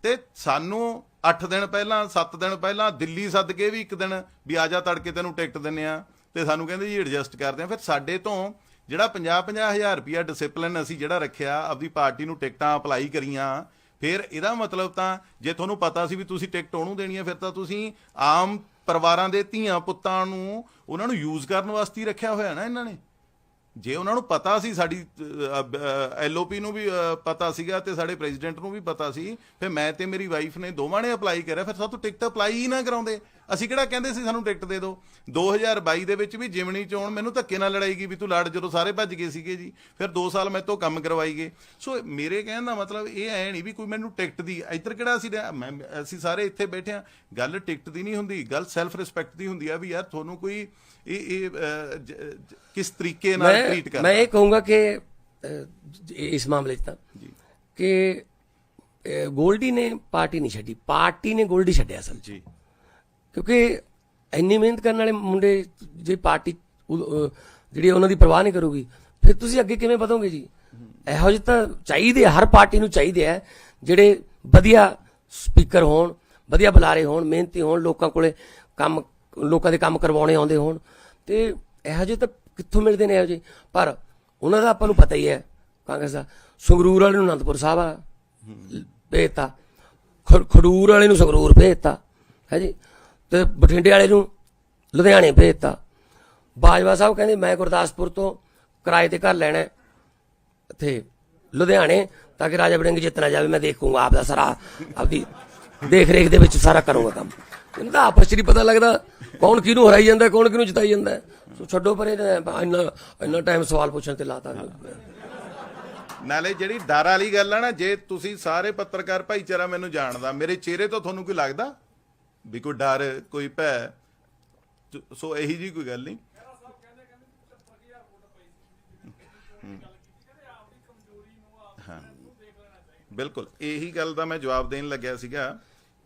ਤੇ ਸਾਨੂੰ 8 ਦਿਨ ਪਹਿਲਾਂ 7 ਦਿਨ ਪਹਿਲਾਂ ਦਿੱਲੀ ਸੱਦ ਕੇ ਵੀ ਇੱਕ ਦਿਨ ਵੀ ਆ ਜਾ ਤੜਕੇ ਤੈਨੂੰ ਟਿਕਟ ਦਿੰਨੇ ਆ, ਤੇ ਸਾਨੂੰ ਕਹਿੰਦੇ ਜੀ ਐਡਜਸਟ ਕਰਦੇ ਆ। ਫਿਰ ਸਾਡੇ ਤੋਂ ਜਿਹੜਾ 50-50 ਹਜ਼ਾਰ ਰੁਪਇਆ ਡਿਸਪਲਿਨ ਅਸੀਂ ਜਿਹੜਾ ਰੱਖਿਆ, ਆਪਦੀ ਪਾਰਟੀ ਨੂੰ ਟਿਕਟਾਂ ਅਪਲਾਈ ਕਰੀਆਂ, ਫਿਰ ਇਹਦਾ ਮਤਲਬ ਤਾਂ ਜੇ ਤੁਹਾਨੂੰ ਪਤਾ ਸੀ ਵੀ ਤੁਸੀਂ ਟਿਕਟ ਉਹਨੂੰ ਦੇਣੀ ਹੈ, ਫਿਰ ਤਾਂ ਤੁਸੀਂ ਆਮ ਪਰਿਵਾਰਾਂ ਦੇ ਧੀਆਂ ਪੁੱਤਾਂ ਨੂੰ ਉਹਨਾਂ ਨੂੰ ਯੂਜ਼ ਕਰਨ ਵਾਸਤੇ ਹੀ ਰੱਖਿਆ ਹੋਇਆ ਨਾ ਇਹਨਾਂ ਨੇ। ਜੇ ਉਹਨਾਂ ਨੂੰ ਪਤਾ ਸੀ, ਸਾਡੀ LOP ਨੂੰ ਵੀ ਪਤਾ ਸੀਗਾ ਤੇ ਸਾਡੇ ਪ੍ਰੈਜ਼ੀਡੈਂਟ ਨੂੰ ਵੀ ਪਤਾ ਸੀ, ਫਿਰ ਮੈਂ ਤੇ ਮੇਰੀ ਵਾਈਫ ਨੇ ਦੋਵਾਂ ਨੇ ਅਪਲਾਈ ਕਰਿਆ। ਫਿਰ ਸਾਤੋਂ ਟਿਕਟ ਅਪਲਾਈ ਹੀ ਨਾ ਕਰਾਉਂਦੇ, ਅਸੀਂ ਕਿਹੜਾ ਕਹਿੰਦੇ ਸੀ ਸਾਨੂੰ ਟਿਕਟ ਦੇ ਦਿਓ। 2022 ਦੇ ਵਿੱਚ ਵੀ ਜਿਮਣੀ ਚੋਣ ਮੈਨੂੰ ਧੱਕੇ ਨਾਲ ਲੜਾਈ ਗਈ ਵੀ ਤੂੰ ਲੜ, ਜਦੋਂ ਸਾਰੇ ਭੱਜ ਗਏ ਸੀਗੇ ਜੀ। ਫਿਰ 2 ਸਾਲ ਮੇਰੇ ਤੋਂ ਕੰਮ ਕਰਵਾਈ ਗਏ। ਸੋ ਮੇਰੇ ਕਹਿਣ ਦਾ ਮਤਲਬ ਇਹ ਐ ਨਹੀਂ ਵੀ ਕੋਈ ਮੈਨੂੰ ਟਿਕਟ ਦੀ, ਇੱਧਰ ਕਿਹੜਾ ਅਸੀਂ ਸਾਰੇ ਇੱਥੇ ਬੈਠੇ ਹਾਂ, ਗੱਲ ਟਿਕਟ ਦੀ ਨਹੀਂ ਹੁੰਦੀ, ਗੱਲ ਸੈਲਫ ਰਿਸਪੈਕਟ ਦੀ ਹੁੰਦੀ ਆ ਵੀ ਯਾਰ ਤੁਹਾਨੂੰ ਕੋਈ ਇਹ ਕਿਸ ਤਰੀਕੇ ਨਾਲ ਟ੍ਰੀਟ ਕਰਦਾ। ਮੈਂ ਇਹ ਕਹੂੰਗਾ ਕਿ ਇਸ ਮਾਮਲੇ 'ਚ ਤਾਂ ਕਿ ਗੋਲਡੀ ਨੇ ਪਾਰਟੀ ਨਹੀਂ ਛੱਡੀ, ਪਾਰਟੀ ਨੇ ਗੋਲਡੀ ਛੱਡਿਆ ਅਸਲ ਜੀ। ਕਿਉਂਕਿ ਇੰਨੀ ਮਿਹਨਤ ਕਰਨ ਵਾਲੇ ਮੁੰਡੇ ਜੇ ਪਾਰਟੀ ਜਿਹੜੀ ਉਹਨਾਂ ਦੀ ਪਰਵਾਹ ਨਹੀਂ ਕਰੂਗੀ, ਫਿਰ ਤੁਸੀਂ ਅੱਗੇ ਕਿਵੇਂ ਵਧੋਗੇ ਜੀ? ਇਹੋ ਜਿਹੇ ਤਾਂ ਚਾਹੀਦੇ, ਹਰ ਪਾਰਟੀ ਨੂੰ ਚਾਹੀਦੇ ਆ ਜਿਹੜੇ ਵਧੀਆ ਸਪੀਕਰ ਹੋਣ, ਵਧੀਆ ਬੁਲਾਰੇ ਹੋਣ, ਮਿਹਨਤੀ ਹੋਣ, ਲੋਕਾਂ ਦੇ ਕੰਮ ਕਰਵਾਉਣੇ ਆਉਂਦੇ ਹੋਣ। ਤੇ ਇਹੋ ਜਿਹੇ ਤਾਂ ਕਿੱਥੋਂ ਮਿਲਦੇ ਨੇ ਇਹੋ ਜਿਹੇ? ਪਰ ਉਹਨਾਂ ਦਾ ਆਪਾਂ ਨੂੰ ਪਤਾ ਹੀ ਹੈ, ਕਾਂਗਰਸ ਦਾ ਸੰਗਰੂਰ ਵਾਲੇ ਨੂੰ ਅਨੰਦਪੁਰ ਸਾਹਿਬ ਭੇਜਤਾ, ਖਡੂਰ ਵਾਲੇ ਨੂੰ ਸੰਗਰੂਰ ਭੇਜਤਾ ਹੈ ਜੀ, ਤੇ ਬਠਿੰਡੇ ਵਾਲੇ ਨੂੰ ਲੁਧਿਆਣੇ ਭੇਜਤਾ। ਬਾਜਵਾ ਸਾਹਿਬ ਕਹਿੰਦੇ ਮੈਂ ਗੁਰਦਾਸਪੁਰ ਤੋਂ ਕਿਰਾਏ ਤੇ ਘਰ ਲੈਣਾ ਇੱਥੇ ਲੁਧਿਆਣੇ, ਤਾਂ ਕਿ ਰਾਜਾ ਵੜਿੰਗ ਜਿੱਤਣਾ ਜਾਵੇ, ਮੈਂ ਦੇਖੂੰਗਾ ਆਪਦਾ ਸਾਰਾ, ਆਪਦੀ ਦੇਖ ਰੇਖ ਦੇ ਵਿੱਚ ਸਾਰਾ ਕਰੂੰਗਾ ਕੰਮ। ਇਹਨਾਂ ਦਾ ਆਪਸ 'ਚ ਨਹੀਂ ਪਤਾ ਲੱਗਦਾ ਕੌਣ ਕਿਹਨੂੰ ਹਰਾਈ ਜਾਂਦਾ, ਕੌਣ ਕਿਹਨੂੰ ਜਿਤਾਈ ਜਾਂਦਾ। ਸੋ ਛੱਡੋ ਪਰੇ, ਇੰਨਾ ਟਾਈਮ ਸਵਾਲ ਪੁੱਛਣ ਤੇ ਲਾਤਾ। ਨਾਲੇ ਜਿਹੜੀ ਡਰ ਵਾਲੀ ਗੱਲ ਆ ਨਾ, ਜੇ ਤੁਸੀਂ ਸਾਰੇ ਪੱਤਰਕਾਰ ਭਾਈਚਾਰਾ ਮੈਨੂੰ ਜਾਣਦਾ, ਮੇਰੇ ਚਿਹਰੇ ਤੋਂ ਤੁਹਾਨੂੰ ਕੋਈ ਲੱਗਦਾ ਵੀ ਕੋਈ ਡਰ, ਕੋਈ ਭੈ? ਸੋ ਇਹੀ ਜੀ ਕੋਈ ਗੱਲ ਨਹੀਂ। ਹਾਂ ਬਿਲਕੁਲ, ਇਹੀ ਗੱਲ ਦਾ ਮੈਂ ਜਵਾਬ ਦੇਣ ਲੱਗਿਆ ਸੀਗਾ।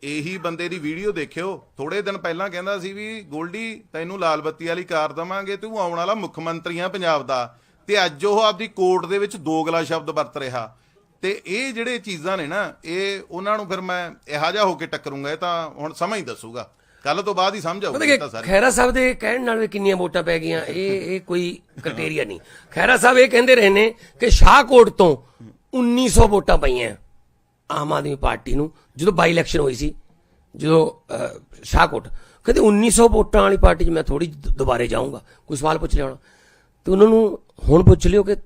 ਇਹੀ ਬੰਦੇ ਦੀ ਵੀਡੀਓ ਦੇਖਿਓ, ਥੋੜੇ ਦਿਨ ਪਹਿਲਾਂ ਕਹਿੰਦਾ ਸੀ ਵੀ ਗੋਲਡੀ ਤੈਨੂੰ ਲਾਲ ਬੱਤੀ ਵਾਲੀ ਕਾਰ ਦੇਵਾਂਗੇ, ਤੂੰ ਆਉਣ ਵਾਲਾ ਮੁੱਖ ਮੰਤਰੀ ਆ ਪੰਜਾਬ ਦਾ, ਤੇ ਅੱਜ ਉਹ ਆਪਦੀ ਕੋਰਟ ਦੇ ਵਿੱਚ ਦੋਗਲਾ ਸ਼ਬਦ ਵਰਤ ਰਿਹਾ। ਤੇ ਇਹ ਜਿਹੜੇ ਚੀਜ਼ਾਂ ਨੇ ਨਾ, ਇਹ ਉਹਨਾਂ ਨੂੰ ਫਿਰ ਮੈਂ ਇਹੋ ਜਿਹਾ ਹੋ ਕੇ ਟੱਕਰੂੰਗਾ। ਇਹ ਤਾਂ ਹੁਣ ਸਮਾਂ ਹੀ ਦੱਸੂਗਾ, ਕੱਲ ਤੋਂ ਬਾਅਦ ਹੀ ਸਮਝ ਆਊਗਾ। ਖਹਿਰਾ ਸਾਹਿਬ ਦੇ ਕਹਿਣ ਨਾਲ ਵੀ ਕਿੰਨੀਆਂ ਵੋਟਾਂ ਪੈ ਗਈਆਂ, ਇਹ ਕੋਈ ਕ੍ਰਾਈਟੇਰੀਆ ਨਹੀਂ। ਖਹਿਰਾ ਸਾਹਿਬ ਇਹ ਕਹਿੰਦੇ ਰਹੇ ਨੇ ਕਿ ਸ਼ਾਹਕੋਟ ਤੋਂ 1900 ਵੋਟਾਂ ਪਈਆਂ ਆਮ ਆਦਮੀ ਪਾਰਟੀ ਨੂੰ ਜਦੋਂ ਬਾਈ ਇਲੈਕਸ਼ਨ ਹੋਈ ਸੀ, ਜਦੋਂ ਸ਼ਾਹਕੋਟ, ਕਹਿੰਦੇ 1900 ਵੋਟਾਂ ਵਾਲੀ ਪਾਰਟੀ 'ਚ ਮੈਂ ਥੋੜੀ ਦੁਬਾਰੇ ਜਾਊਂਗਾ। ਕੋਈ ਸਵਾਲ ਪੁੱਛ ਲਿਆ ਹੋਣਾ ਤੇ ਉਹਨਾਂ ਨੂੰ ਹੁਣ ਪੁੱਛ ਲਿਓ ਕਿ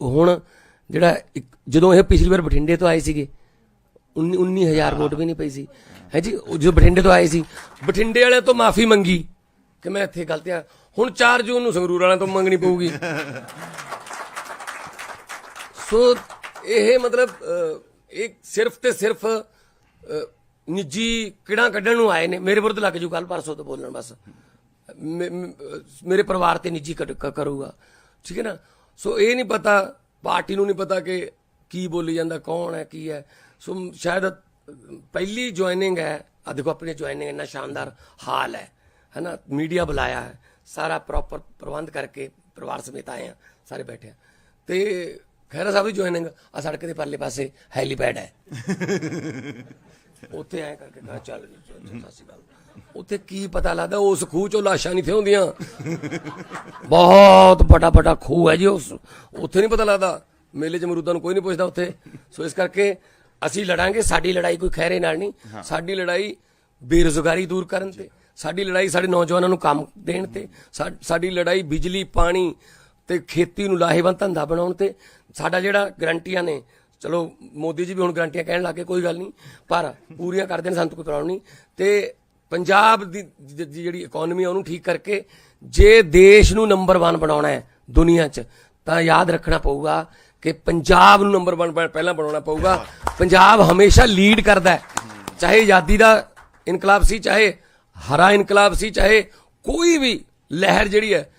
ਹੁਣ ਜਿਹੜਾ ਜਦੋਂ ਇਹ ਪਿਛਲੀ ਵਾਰ ਬਠਿੰਡੇ ਤੋਂ ਆਏ ਸੀਗੇ 19,000 ਵੋਟ ਵੀ ਨਹੀਂ ਪਈ ਸੀ ਹੈ ਜੀ। ਜਦੋਂ ਬਠਿੰਡੇ ਤੋਂ ਆਏ ਸੀ, ਬਠਿੰਡੇ ਵਾਲਿਆਂ ਤੋਂ ਮਾਫੀ ਮੰਗੀ ਕਿ ਮੈਂ ਇੱਥੇ ਗਲਤ ਆ, ਹੁਣ 4 ਜੂਨ ਨੂੰ ਸੰਗਰੂਰ ਵਾਲਿਆਂ ਤੋਂ ਮੰਗਣੀ ਪਊਗੀ। ਸੋ ਇਹ ਮਤਲਬ ਇਹ ਸਿਰਫ ਤੇ ਸਿਰਫ ਨਿੱਜੀ ਕਿਹੜਾ ਕੱਢਣ ਨੂੰ ਆਏ ਨੇ। ਮੇਰੇ ਵਿਰੁੱਧ ਲੱਗ ਜੂ ਕੱਲ ਪਰਸੋਂ ਤੋਂ ਬੋਲਣ, ਬਸ ਮੇਰੇ ਪਰਿਵਾਰ ਤੇ ਨਿੱਜੀ ਕਰੂਗਾ, ਠੀਕ ਹੈ ਨਾ। ਸੋ ਇਹ ਨਹੀਂ ਪਤਾ, ਪਾਰਟੀ ਨੂੰ ਨਹੀਂ ਪਤਾ ਕਿ ਕੀ ਬੋਲੀ ਜਾਂਦਾ, ਕੌਣ ਹੈ, ਕੀ ਹੈ। ਸੋ ਸ਼ਾਇਦ ਪਹਿਲੀ ਜੁਆਇਨਿੰਗ ਹੈ। ਆ ਦੇਖੋ ਆਪਣੀ ਜੁਆਇਨਿੰਗ ਇੰਨਾ ਸ਼ਾਨਦਾਰ ਹਾਲ ਹੈ ਨਾ, ਮੀਡੀਆ ਬੁਲਾਇਆ ਹੈ, ਸਾਰਾ ਪ੍ਰੋਪਰ ਪ੍ਰਬੰਧ ਕਰਕੇ ਪਰਿਵਾਰ ਸਮੇਤ ਆਏ ਆ, ਸਾਰੇ ਬੈਠੇ ਆ। ਤੇ ਖਹਿਰਾ ਸਾਹਿਬ ਦੀ ਜੁਆਇਨਿੰਗ ਆ ਸੜਕ ਦੇ ਪਰਲੇ ਪਾਸੇ ਹੈਲੀਪੈਡ ਹੈ, ਉੱਥੇ ਐ ਕਰਕੇ ਕਹਾ ਚੱਲ ਸਤਿ ਸ਼੍ਰੀ ਅਕਾਲ। ਉੱਥੇ ਕੀ ਪਤਾ ਲੱਗਦਾ, ਉਸ ਖੂਹ ਚੋਂ ਲਾਸ਼ਾਂ ਨਹੀਂ ਥੇ ਹੁੰਦੀਆਂ, ਬਹੁਤ ਵੱਡਾ ਖੂਹ ਹੈ ਜੀ, ਉੱਥੇ ਨਹੀਂ ਪਤਾ ਲੱਗਦਾ। ਮੇਲੇ 'ਚ ਮਰੂਦਾਂ ਨੂੰ ਕੋਈ ਨਹੀਂ ਪੁੱਛਦਾ ਉੱਥੇ। ਸੋ ਇਸ ਕਰਕੇ ਅਸੀਂ ਲੜਾਂਗੇ। ਸਾਡੀ ਲੜਾਈ ਕੋਈ ਖਹਿਰੇ ਨਾਲ ਨਹੀਂ, ਸਾਡੀ ਲੜਾਈ ਬੇਰੁਜ਼ਗਾਰੀ ਦੂਰ ਕਰਨ ਤੇ, ਸਾਡੀ ਲੜਾਈ ਸਾਡੇ ਨੌਜਵਾਨਾਂ ਨੂੰ ਕੰਮ ਦੇਣ ਤੇ, ਸਾਡੀ ਲੜਾਈ ਬਿਜਲੀ ਪਾਣੀ ਤੇ ਖੇਤੀ ਨੂੰ ਲਾਹੇਵੰਦ ਧੰਦਾ ਬਣਾਉਣ ਤੇ। ਸਾਡਾ ਜਿਹੜਾ ਗਰੰਟੀਆਂ ਨੇ, ਚਲੋ ਮੋਦੀ ਜੀ ਵੀ ਹੁਣ ਗਰੰਟੀਆਂ ਕਹਿਣ ਲੱਗੇ, ਕੋਈ ਗੱਲ ਨਹੀਂ, ਪਰ ਪੂਰੀਆਂ ਕਰਦੇ ਨੇ, ਸਾਨੂੰ ਕੋਈ ਪ੍ਰੋਬਲਮ ਨਹੀਂ। ਤੇ ਪੰਜਾਬ ਦੀ ਜਿਹੜੀ ਇਕਨੋਮੀ ਉਹਨੂੰ ਠੀਕ ਕਰਕੇ ਜੇ ਦੇਸ਼ ਨੂੰ ਨੰਬਰ 1 ਬਣਾਉਣਾ ਹੈ ਦੁਨੀਆ 'ਚ, ਤਾਂ ਯਾਦ ਰੱਖਣਾ ਪਊਗਾ ਕਿ ਪੰਜਾਬ ਨੂੰ ਨੰਬਰ 1 ਪਹਿਲਾਂ ਬਣਾਉਣਾ ਪਊਗਾ। ਪੰਜਾਬ ਹਮੇਸ਼ਾ ਲੀਡ ਕਰਦਾ ਹੈ, ਚਾਹੇ ਆਜ਼ਾਦੀ ਦਾ ਇਨਕਲਾਬ ਸੀ, ਚਾਹੇ ਹਰਾ ਇਨਕਲਾਬ ਸੀ, ਚਾਹੇ ਕੋਈ ਵੀ ਲਹਿਰ ਜਿਹੜੀ ਹੈ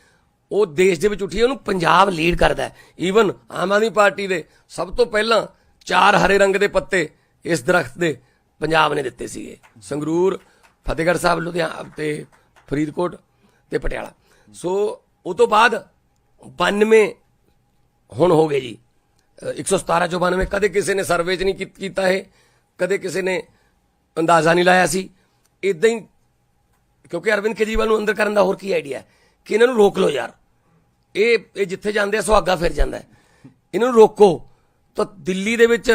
ਉਹ ਦੇਸ਼ ਦੇ ਵਿੱਚ ਉੱਠੀ ਹੈ, ਉਹਨੂੰ ਪੰਜਾਬ ਲੀਡ ਕਰਦਾ ਹੈ। ਈਵਨ ਆਮ ਆਦਮੀ ਪਾਰਟੀ ਦੇ ਸਭ ਤੋਂ ਪਹਿਲਾਂ 4 ਹਰੇ ਰੰਗ ਦੇ ਪੱਤੇ ਇਸ ਦਰਖਤ ਦੇ ਪੰਜਾਬ ਨੇ ਦਿੱਤੇ ਸੀਗੇ, ਸੰਗਰੂਰ, ਫਤਿਹਗੜ੍ਹ ਸਾਹਿਬ, ਲੁਧਿਆਣਾ ਤੇ ਫਰੀਦਕੋਟ ਤੇ ਪਟਿਆਲਾ। ਸੋ ਉਹ ਤੋਂ ਬਾਅਦ 92 ਹੁਣ ਹੋ ਗਏ ਜੀ, 117 ਚੋਂ 92। ਕਦੇ ਕਿਸੇ ਨੇ ਸਰਵੇ 'ਚ ਨਹੀਂ ਕੀਤਾ ਇਹ, ਕਦੇ ਕਿਸੇ ਨੇ ਅੰਦਾਜ਼ਾ ਨਹੀਂ ਲਾਇਆ ਸੀ। ਇਦਾਂ ਹੀ ਕਿਉਂਕਿ ਅਰਵਿੰਦ ਕੇਜਰੀਵਾਲ ਨੂੰ ਅੰਦਰ ਕਰਨ ਦਾ ਹੋਰ ਕੀ ਆਈਡੀਆ ਕਿ ਇਹਨਾਂ ਨੂੰ ਰੋਕ ਲਓ ਯਾਰ, ਇਹ ਜਿੱਥੇ ਜਾਂਦੇ ਆ ਸੁਹਾਗਾ ਫਿਰ ਜਾਂਦਾ ਹੈ, ਇਹਨਾਂ ਨੂੰ ਰੋਕੋ। ਤਾਂ ਦਿੱਲੀ ਦੇ ਵਿੱਚ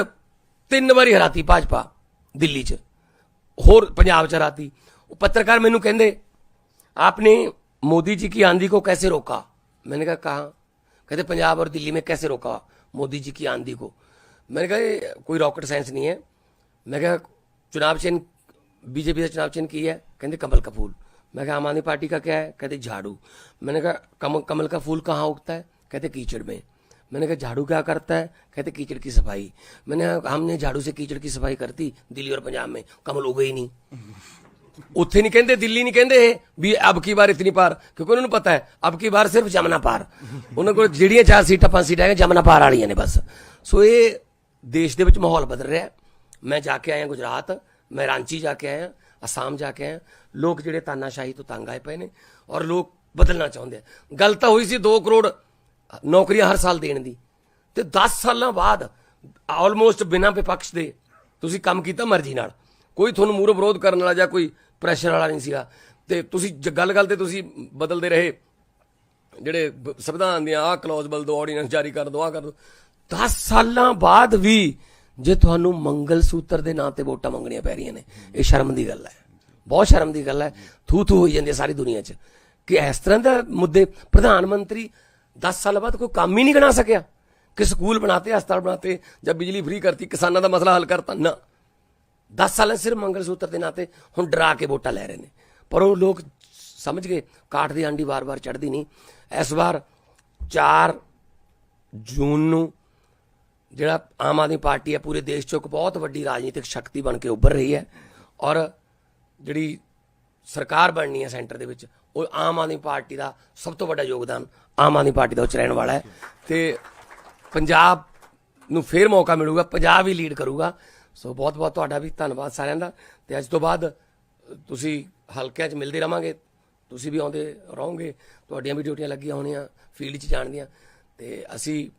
3 ਵਾਰੀ ਹਰਾਤੀ ਭਾਜਪਾ, ਦਿੱਲੀ 'ਚ ਹੋਰ ਪੰਜਾਬ 'ਚ ਹਰਾਤੀ। ਉਹ ਪੱਤਰਕਾਰ ਮੈਨੂੰ ਕਹਿੰਦੇ आपने मोदी जी की आंधी को कैसे रोका? मैंने कहा कहाँ? कहते पंजाब और दिल्ली में कैसे रोका मोदी जी की आंधी को? मैंने कहा ये कोई रॉकेट साइंस नहीं है। मैं कहा चुनाव चिन्ह बीजेपी का चुनाव चिन्ह की है? कहते कमल का फूल। मैं कहा आम आदमी पार्टी का क्या है? कहते झाड़ू। मैंने कहा कमल का फूल कहाँ उगता है? कहते कीचड़ में। मैंने कहा झाड़ू क्या करता है? कहते कीचड़ की सफाई। मैंने कहा हमने झाड़ू से कीचड़ की सफाई करती दिल्ली और पंजाब में, कमल उगे ही नहीं। ਉੱਥੇ ਨਹੀਂ ਕਹਿੰਦੇ, ਦਿੱਲੀ ਨਹੀਂ ਕਹਿੰਦੇ ਵੀ ਅਬ ਕੀ ਵਾਰ ਇਤਨੀ ਪਾਰ, ਕਿਉਂਕਿ ਉਹਨਾਂ ਨੂੰ ਪਤਾ ਹੈ ਅਬ ਕੀ ਵਾਰ ਸਿਰਫ ਜਮਨਾ ਪਾਰ। ਉਹਨਾਂ ਕੋਲ ਜਿਹੜੀਆਂ 4 ਸੀਟਾਂ 5 ਸੀਟਾਂ ਹੈਗੀਆਂ ਜਮਨਾ ਪਾਰ ਵਾਲੀਆਂ ਨੇ ਬਸ। ਸੋ ਇਹ ਦੇਸ਼ ਦੇ ਵਿੱਚ ਮਾਹੌਲ ਬਦਲ ਰਿਹਾ। ਮੈਂ ਜਾ ਕੇ ਆਇਆ ਗੁਜਰਾਤ, ਮੈਂ ਰਾਂਚੀ ਜਾ ਕੇ ਆਇਆ, ਅਸਾਮ ਜਾ ਕੇ ਆਇਆ। ਲੋਕ ਜਿਹੜੇ ਤਾਨਾਸ਼ਾਹੀ ਤੋਂ ਤੰਗ ਆਏ ਪਏ ਨੇ ਔਰ ਲੋਕ ਬਦਲਣਾ ਚਾਹੁੰਦੇ ਆ। ਗੱਲ ਤਾਂ ਹੋਈ ਸੀ 2 ਕਰੋੜ ਨੌਕਰੀਆਂ ਹਰ ਸਾਲ ਦੇਣ ਦੀ, ਤੇ 10 ਸਾਲਾਂ ਬਾਅਦ ਆਲਮੋਸਟ ਬਿਨਾਂ ਵਿਪਕਸ਼ ਦੇ ਤੁਸੀਂ ਕੰਮ ਕੀਤਾ ਮਰਜ਼ੀ ਨਾਲ, ਕੋਈ ਤੁਹਾਨੂੰ ਮੂਹਰੋਂ ਵਿਰੋਧ ਕਰਨ ਵਾਲਾ ਜਾਂ ਕੋਈ ਪ੍ਰੈਸ਼ਰ ਵਾਲਾ ਨਹੀਂ ਸੀਗਾ। ਤੇ ਤੁਸੀਂ ਗੱਲ ਤੇ ਤੁਸੀਂ ਬਦਲਦੇ ਰਹੇ, ਜਿਹੜੇ ਸੰਵਿਧਾਨ ਦੀਆਂ ਆਹ ਕਲੌਜ਼ ਬਦਲ ਦਿਓ, ਆਰਡੀਨੈਂਸ ਜਾਰੀ ਕਰ ਦਿਓ, ਆਹ ਕਰ ਦਿਓ। 10 ਸਾਲਾਂ ਬਾਅਦ ਵੀ ਜੇ ਤੁਹਾਨੂੰ ਮੰਗਲ ਸੂਤਰ ਦੇ ਨਾਂ ਤੇ ਵੋਟਾਂ ਮੰਗਣੀਆਂ ਪੈ ਰਹੀਆਂ ਨੇ, ਇਹ ਸ਼ਰਮ ਦੀ ਗੱਲ ਹੈ, ਬਹੁਤ ਸ਼ਰਮ ਦੀ ਗੱਲ ਹੈ। ਥੂ ਥੂ ਹੋਈ ਜਾਂਦੀ ਹੈ ਸਾਰੀ ਦੁਨੀਆ 'ਚ ਕਿ ਇਸ ਤਰ੍ਹਾਂ ਦਾ ਮੁੱਦੇ। ਪ੍ਰਧਾਨ ਮੰਤਰੀ 10 ਸਾਲਾਂ ਬਾਅਦ ਕੋਈ ਕੰਮ ਹੀ ਨਹੀਂ ਬਣਾ ਸਕਿਆ ਕਿ ਸਕੂਲ ਬਣਾਤੇ, ਹਸਪਤਾਲ ਬਣਾਤੇ ਜਾਂ ਬਿਜਲੀ ਫ੍ਰੀ ਕਰਤੀ, ਕਿਸਾਨਾਂ ਦਾ ਮਸਲਾ ਹੱਲ ਕਰਤਾ ਨਾ। 10 ਸਾਲਾਂ ਸਿਰਫ ਮੰਗਲ ਸੂਤਰ ਦੇ ਨਾਂ ਤੇ ਹੁਣ ਡਰਾ ਕੇ ਵੋਟਾਂ ਲੈ ਰਹੇ ਨੇ। ਪਰ ਉਹ ਲੋਕ ਸਮਝ ਗਏ ਕਾਠ ਦੀ ਆਂਡੀ ਵਾਰ-ਵਾਰ ਚੜ੍ਹਦੀ ਨਹੀਂ। ਇਸ ਵਾਰ 4 ਜੂਨ ਨੂੰ ਜਿਹੜਾ ਆਮ ਆਦਮੀ ਪਾਰਟੀ ਹੈ ਪੂਰੇ ਦੇਸ਼ 'ਚ ਇੱਕ ਬਹੁਤ ਵੱਡੀ ਰਾਜਨੀਤਿਕ ਸ਼ਕਤੀ ਬਣ ਕੇ ਉੱਭਰ ਰਹੀ ਹੈ ਔਰ ਜਿਹੜੀ ਸਰਕਾਰ ਬਣਨੀ ਹੈ ਸੈਂਟਰ ਦੇ ਵਿੱਚ, ਉਹ ਆਮ ਆਦਮੀ ਪਾਰਟੀ ਦਾ ਸਭ ਤੋਂ ਵੱਡਾ ਯੋਗਦਾਨ ਆਮ ਆਦਮੀ ਪਾਰਟੀ ਦਾ ਉਹ 'ਚ ਰਹਿਣ ਵਾਲਾ ਹੈ। ਤੇ ਪੰਜਾਬ ਨੂੰ ਫੇਰ ਮੌਕਾ ਮਿਲੂਗਾ, ਪੰਜਾਬ ਹੀ ਲੀਡ ਕਰੂਗਾ। ਸੋ ਬਹੁਤ ਬਹੁਤ ਤੁਹਾਡਾ ਵੀ ਧੰਨਵਾਦ ਸਾਰਿਆਂ ਦਾ। ਤੇ ਅੱਜ ਤੋਂ ਬਾਅਦ ਤੁਸੀਂ ਹਲਕਿਆਂ 'ਚ ਮਿਲਦੇ ਰਵਾਂਗੇ, ਤੁਸੀਂ ਵੀ ਆਉਂਦੇ ਰਹੋਗੇ, ਤੁਹਾਡੀਆਂ ਵੀ ਡਿਊਟੀਆਂ ਲੱਗੀਆਂ ਹੋਣੀਆਂ ਫੀਲਡ 'ਚ ਜਾਣ ਦੀਆਂ। ਤੇ ਅਸੀਂ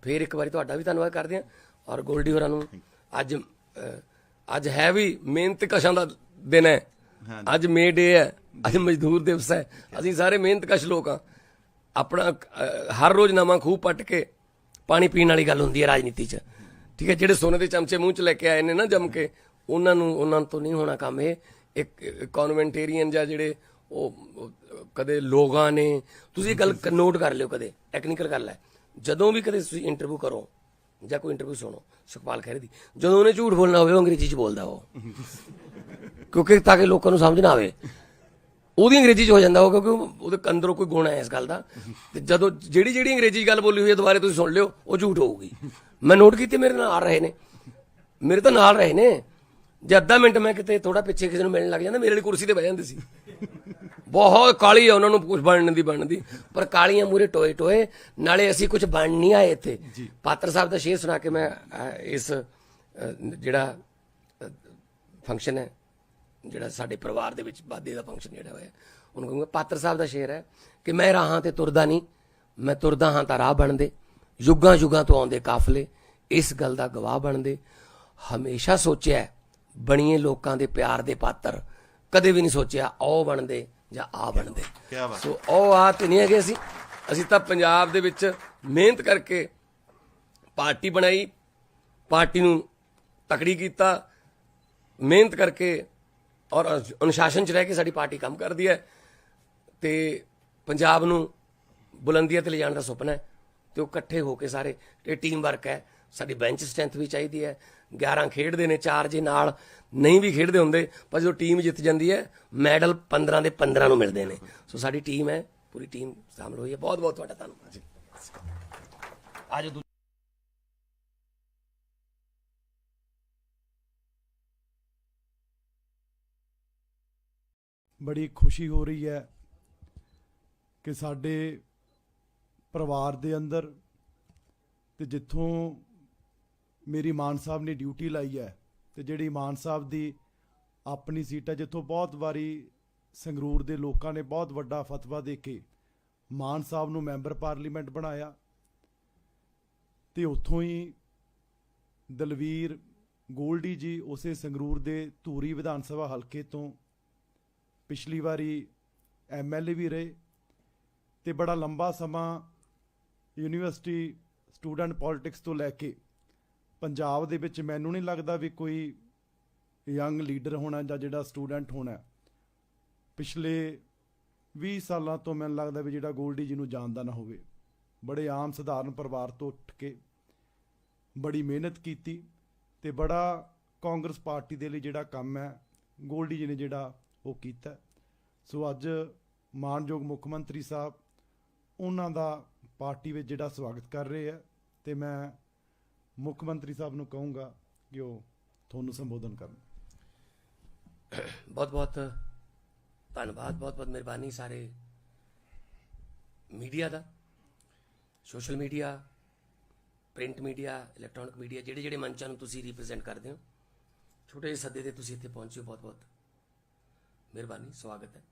ਫੇਰ ਇੱਕ ਵਾਰੀ ਤੁਹਾਡਾ ਵੀ ਧੰਨਵਾਦ ਕਰਦੇ ਹਾਂ। ਔਰ ਗੋਲਡੀ ਹੋਰਾਂ ਨੂੰ ਅੱਜ ਹੈ ਵੀ ਮਿਹਨਤ ਕਸ਼ਾਂ ਦਾ ਦਿਨ ਹੈ, ਅੱਜ ਮੇ ਡੇ ਹੈ, ਅੱਜ ਮਜ਼ਦੂਰ ਦਿਵਸ ਹੈ। ਅਸੀਂ ਸਾਰੇ ਮਿਹਨਤ ਕਸ਼ ਲੋਕ ਹਾਂ। ਆਪਣਾ ਹਰ ਰੋਜ਼ ਨਵਾਂ ਖੂਹ ਪੱਟ ਕੇ ਪਾਣੀ ਪੀਣ ਵਾਲੀ ਗੱਲ ਹੁੰਦੀ ਹੈ ਰਾਜਨੀਤੀ 'ਚ, ਠੀਕ ਹੈ। ਜਿਹੜੇ ਸੋਨੇ ਦੇ ਚਮਚੇ ਮੂੰਹ 'ਚ ਲੈ ਕੇ ਆਏ ਨੇ ਨਾ ਜੰਮ ਕੇ, ਉਹਨਾਂ ਤੋਂ ਨਹੀਂ ਹੋਣਾ ਕੰਮ। ਇਹ ਇੱਕ ਕਨਵੈਂਟੇਰੀਅਨ ਜਾਂ ਜਿਹੜੇ ਉਹ ਕਦੇ ਲੋਕਾਂ ਨੇ, ਤੁਸੀਂ ਗੱਲ ਨੋਟ ਕਰ ਲਿਓ, ਕਦੇ ਟੈਕਨੀਕਲ ਗੱਲ ਹੈ, ਜਦੋਂ ਵੀ ਕਦੇ ਤੁਸੀਂ ਇੰਟਰਵਿਊ ਕਰੋ ਜਾਂ ਕੋਈ ਇੰਟਰਵਿਊ ਸੁਣੋ ਸੁਖਪਾਲ ਖਹਿਰੇ ਦੀ, ਜਦੋਂ ਉਹਨੇ ਝੂਠ ਬੋਲਣਾ ਹੋਵੇ ਉਹ ਅੰਗਰੇਜ਼ੀ 'ਚ ਬੋਲਦਾ ਉਹ, ਕਿਉਂਕਿ ਤਾਂ ਕਿ ਲੋਕਾਂ ਨੂੰ ਸਮਝ ਨਾ ਆਵੇ, ਉਹਦੀ ਅੰਗਰੇਜ਼ੀ 'ਚ ਹੋ ਜਾਂਦਾ ਉਹ, ਕਿਉਂਕਿ ਉਹਦੇ ਅੰਦਰੋਂ ਕੋਈ ਗੁਣ ਹੈ ਇਸ ਗੱਲ ਦਾ। ਤੇ ਜਦੋਂ ਜਿਹੜੀ ਅੰਗਰੇਜ਼ੀ 'ਚ ਗੱਲ ਬੋਲੀ ਹੋਈ ਹੈ ਦੁਬਾਰੇ ਤੁਸੀਂ ਸੁਣ ਲਿਓ, ਉਹ ਝੂਠ ਹੋਊਗੀ। ਮੈਂ ਨੋਟ ਕੀਤੀ, ਮੇਰੇ ਨਾਲ ਰਹੇ ਨੇ, ਮੇਰੇ ਤਾਂ ਨਾਲ ਰਹੇ ਨੇ। ਜੇ ਅੱਧਾ ਮਿੰਟ ਮੈਂ ਕਿਤੇ ਥੋੜਾ ਪਿੱਛੇ ਕਿਸੇ ਨੂੰ ਮਿਲਣ ਲੱਗ ਜਾਂਦਾ, ਮੇਰੇ ਵਾਲੀ ਕੁਰਸੀ ਤੇ ਬਹਿ ਜਾਂਦੇ ਸੀ। ਬਹੁਤ ਕਾਲੀ ਆ ਉਹਨਾਂ ਨੂੰ ਕੁਝ ਬਣਨ ਦੀ, ਪਰ ਕਾਲੀਆਂ ਮੂਰੇ ਟੋਏ ਟੋਏ। ਨਾਲੇ ਅਸੀਂ ਕੁਝ ਬਣ ਨਹੀਂ ਆਏ ਇੱਥੇ। ਪਾਤਰ ਸਾਹਿਬ ਦਾ ਸ਼ੇਰ ਸੁਣਾ ਕੇ ਮੈਂ ਇਸ ਜਿਹੜਾ ਫੰਕਸ਼ਨ ਹੈ, ਜਿਹੜਾ ਸਾਡੇ ਪਰਿਵਾਰ ਦੇ ਵਿੱਚ ਵਾਧੇ ਦਾ ਫੰਕਸ਼ਨ ਜਿਹੜਾ ਹੋਇਆ, ਉਹਨੂੰ ਕਹੂੰਗਾ। ਪਾਤਰ ਸਾਹਿਬ ਦਾ ਸ਼ੇਰ ਹੈ ਕਿ ਮੈਂ ਰਾਹਾਂ ਤੇ ਤੁਰਦਾ ਨਹੀਂ, ਮੈਂ ਤੁਰਦਾ ਹਾਂ ਤਾਂ ਰਾਹ ਬਣਦੇ, ਯੁੱਗਾਂ ਯੁੱਗਾਂ ਤੋਂ ਆਉਂਦੇ ਕਾਫਲੇ ਇਸ ਗੱਲ ਦਾ ਗਵਾਹ ਬਣਦੇ। ਹਮੇਸ਼ਾ ਸੋਚਿਆ ਬਣੀਏ ਲੋਕਾਂ ਦੇ ਪਿਆਰ ਦੇ ਪਾਤਰ, ਕਦੇ ਵੀ ਨਹੀਂ ਸੋਚਿਆ ਉਹ ਬਣਦੇ ਜਾਂ ਆ ਬਣਦੇ। ਸੋ ਉਹ ਆ ਤੇ ਨਹੀਂ ਹੈਗੇ ਅਸੀਂ ਤਾਂ ਪੰਜਾਬ ਦੇ ਵਿੱਚ ਮਿਹਨਤ ਕਰਕੇ ਪਾਰਟੀ ਬਣਾਈ, ਪਾਰਟੀ ਨੂੰ ਤਕੜੀ ਕੀਤਾ, ਮਿਹਨਤ ਕਰਕੇ ਔਰ ਅਨੁਸ਼ਾਸਨ 'ਚ ਰਹਿ ਕੇ ਸਾਡੀ ਪਾਰਟੀ ਕੰਮ ਕਰਦੀ ਹੈ। ਤੇ ਪੰਜਾਬ ਨੂੰ ਬੁਲੰਦੀਆਂ ਤੇ ਲਿਜਾਣ ਦਾ ਸੁਪਨਾ ਹੈ, ਤੇ ਉਹ ਇਕੱਠੇ ਹੋ ਕੇ ਸਾਰੇ, ਇਹ ਟੀਮ ਵਰਕ ਹੈ। ਸਾਡੀ ਬੈਂਚ ਸਟਰੈਂਥ ਵੀ ਚਾਹੀਦੀ ਹੈ। 11 ਖੇਡਦੇ ਨੇ, 4 ਜੇ ਨਾਲ ਨਹੀਂ ਵੀ ਖੇਡਦੇ ਹੁੰਦੇ, ਪਰ ਜਦੋਂ ਟੀਮ ਜਿੱਤ ਜਾਂਦੀ ਹੈ ਮੈਡਲ 15 ਦੇ 15 ਨੂੰ ਮਿਲਦੇ ਨੇ। ਸੋ ਸਾਡੀ ਟੀਮ ਹੈ, ਪੂਰੀ ਟੀਮ ਸ਼ਾਮਲ ਹੋਈ ਹੈ। ਬਹੁਤ ਬਹੁਤ ਤੁਹਾਡਾ ਧੰਨਵਾਦ ਜੀ। ਆਜੋ। ਬੜੀ ਖੁਸ਼ੀ ਹੋ ਰਹੀ ਹੈ ਕਿ ਸਾਡੇ ਪਰਿਵਾਰ ਦੇ ਅੰਦਰ ਤੇ ਜਿੱਥੋਂ ਮੇਰੀ ਮਾਨ ਸਾਹਿਬ ਨੇ ਡਿਊਟੀ ਲਾਈ ਹੈ, ਤੇ ਜਿਹੜੀ ਮਾਨ ਸਾਹਿਬ ਦੀ ਆਪਣੀ ਸੀਟ ਹੈ, ਜਿੱਥੋਂ ਬਹੁਤ ਵਾਰੀ ਸੰਗਰੂਰ ਦੇ ਲੋਕਾਂ ਨੇ ਬਹੁਤ ਵੱਡਾ ਫਤਵਾ ਦੇ ਕੇ ਮਾਨ ਸਾਹਿਬ ਨੂੰ ਮੈਂਬਰ ਪਾਰਲੀਮੈਂਟ ਬਣਾਇਆ, ਤੇ ਉੱਥੋਂ ਹੀ ਦਲਵੀਰ ਗੋਲਡੀ ਜੀ ਉਸੇ ਸੰਗਰੂਰ ਦੇ ਧੂਰੀ ਵਿਧਾਨ ਸਭਾ ਹਲਕੇ ਤੋਂ ਪਿਛਲੀ ਵਾਰੀ MLA ਵੀ ਰਹੇ ਤੇ ਬੜਾ ਲੰਬਾ ਸਮਾਂ ਯੂਨੀਵਰਸਿਟੀ ਸਟੂਡੈਂਟ ਪੋਲਿਟਿਕਸ ਤੋਂ ਲੈ ਕੇ ਪੰਜਾਬ ਦੇ ਵਿੱਚ ਮੈਨੂੰ ਨਹੀਂ ਲੱਗਦਾ ਵੀ ਕੋਈ ਯੰਗ ਲੀਡਰ ਹੋਣਾ ਜਾਂ ਜਿਹੜਾ ਸਟੂਡੈਂਟ ਹੋਣਾ ਪਿਛਲੇ 20 ਸਾਲਾਂ ਤੋਂ ਮੈਨੂੰ ਲੱਗਦਾ ਵੀ ਜਿਹੜਾ ਗੋਲਡੀ ਜੀ ਨੂੰ ਜਾਣਦਾ ਨਾ ਹੋਵੇ। ਬੜੇ ਆਮ ਸਧਾਰਨ ਪਰਿਵਾਰ ਤੋਂ ਉੱਠ ਕੇ ਬੜੀ ਮਿਹਨਤ ਕੀਤੀ ਤੇ ਬੜਾ ਕਾਂਗਰਸ ਪਾਰਟੀ ਦੇ ਲਈ ਜਿਹੜਾ ਕੰਮ ਹੈ ਗੋਲਡੀ ਜੀ ਨੇ ਜਿਹੜਾ ਉਹ ਕੀਤਾ। ਸੋ ਅੱਜ ਮਾਣਯੋਗ ਮੁੱਖ ਮੰਤਰੀ ਸਾਹਿਬ ਉਹਨਾਂ ਦਾ ਪਾਰਟੀ ਵਿੱਚ ਜਿਹੜਾ ਸਵਾਗਤ ਕਰ ਰਹੇ ਆ ਤੇ ਮੈਂ ਮੁੱਖ ਮੰਤਰੀ ਸਾਹਿਬ ਨੂੰ ਕਹੂੰਗਾ ਕਿ ਉਹ ਤੁਹਾਨੂੰ ਸੰਬੋਧਨ ਕਰਨ। ਬਹੁਤ ਬਹੁਤ ਧੰਨਵਾਦ, ਬਹੁਤ ਬਹੁਤ ਮਿਹਰਬਾਨੀ ਸਾਰੇ ਮੀਡੀਆ ਦਾ, social media, print media, electronic media, ਜਿਹੜੇ ਜਿਹੜੇ ਮੰਚਾਂ ਨੂੰ ਤੁਸੀਂ ਰਿਪਰੈਜ਼ੈਂਟ ਕਰਦੇ ਹੋ। ਛੋਟੇ ਜਿਹੇ ਸੱਦੇ ਤੇ ਤੁਸੀਂ ਇੱਥੇ ਪਹੁੰਚੇ ਹੋ, ਬਹੁਤ ਬਹੁਤ ਮਿਹਰਬਾਨੀ, ਸਵਾਗਤ ਹੈ।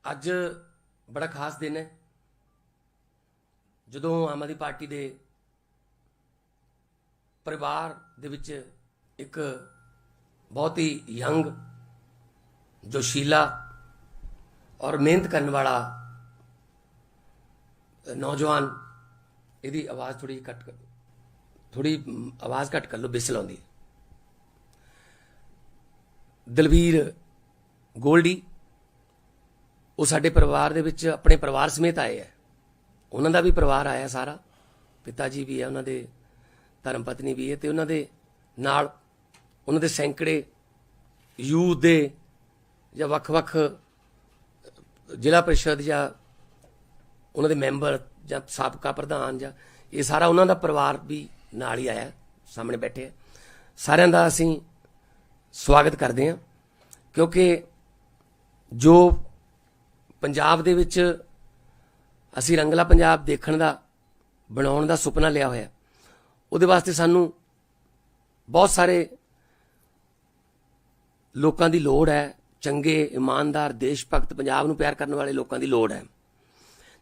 ਅੱਜ ਬੜਾ ਖਾਸ ਦਿਨ ਹੈ ਜਦੋਂ ਆਮ ਆਦਮੀ ਪਾਰਟੀ ਦੇ ਪਰਿਵਾਰ ਦੇ ਵਿੱਚ ਇੱਕ ਬਹੁਤ ਹੀ ਯੰਗ, ਜੋਸ਼ੀਲਾ ਔਰ ਮਿਹਨਤ ਕਰਨ ਵਾਲਾ ਨੌਜਵਾਨ, ਇਹਦੀ ਆਵਾਜ਼ ਥੋੜੀ ਆਵਾਜ਼ ਘੱਟ ਕਰ ਲਓ, ਬਿਸਲ ਆਉਂਦੀ ਹੈ, ਦਲਵੀਰ ਗੋਲਡੀ, ਉਹ ਸਾਡੇ ਪਰਿਵਾਰ ਦੇ ਵਿੱਚ ਆਪਣੇ ਪਰਿਵਾਰ ਸਮੇਤ ਆਏ ਹੈ। ਉਹਨਾਂ ਦਾ ਵੀ ਪਰਿਵਾਰ ਆਇਆ ਸਾਰਾ, ਪਿਤਾ ਜੀ ਵੀ ਹੈ, ਉਹਨਾਂ ਦੇ ਧਰਮ ਪਤਨੀ ਵੀ ਹੈ ਤੇ ਉਹਨਾਂ ਦੇ ਨਾਲ ਉਹਨਾਂ ਦੇ ਸੈਂਕੜੇ ਯੂਥ ਦੇ ਜਾਂ ਵੱਖ-ਵੱਖ ਜ਼ਿਲ੍ਹਾ ਪ੍ਰੀਸ਼ਦ ਜਾਂ ਉਹਨਾਂ ਦੇ ਮੈਂਬਰ ਜਾਂ ਸਾਬਕਾ ਪ੍ਰਧਾਨ ਜਾਂ ਇਹ ਸਾਰਾ ਉਹਨਾਂ ਦਾ ਪਰਿਵਾਰ ਵੀ ਨਾਲ ਹੀ ਆਇਆ, ਸਾਹਮਣੇ ਬੈਠੇ ਆ। ਸਾਰਿਆਂ ਦਾ ਅਸੀਂ ਸਵਾਗਤ ਕਰਦੇ ਹਾਂ ਕਿਉਂਕਿ ਜੋ ਪੰਜਾਬ ਦੇ ਵਿੱਚ ਅਸੀਂ ਰੰਗਲਾ ਪੰਜਾਬ ਦੇਖਣ ਦਾ, ਬਣਾਉਣ ਦਾ ਸੁਪਨਾ ਲਿਆ ਹੋਇਆ, ਉਹਦੇ ਵਾਸਤੇ ਸਾਨੂੰ ਬਹੁਤ ਸਾਰੇ ਲੋਕਾਂ ਦੀ ਲੋੜ ਹੈ। ਚੰਗੇ, ਇਮਾਨਦਾਰ, ਦੇਸ਼ ਭਗਤ, ਪੰਜਾਬ ਨੂੰ ਪਿਆਰ ਕਰਨ ਵਾਲੇ ਲੋਕਾਂ ਦੀ ਲੋੜ ਹੈ।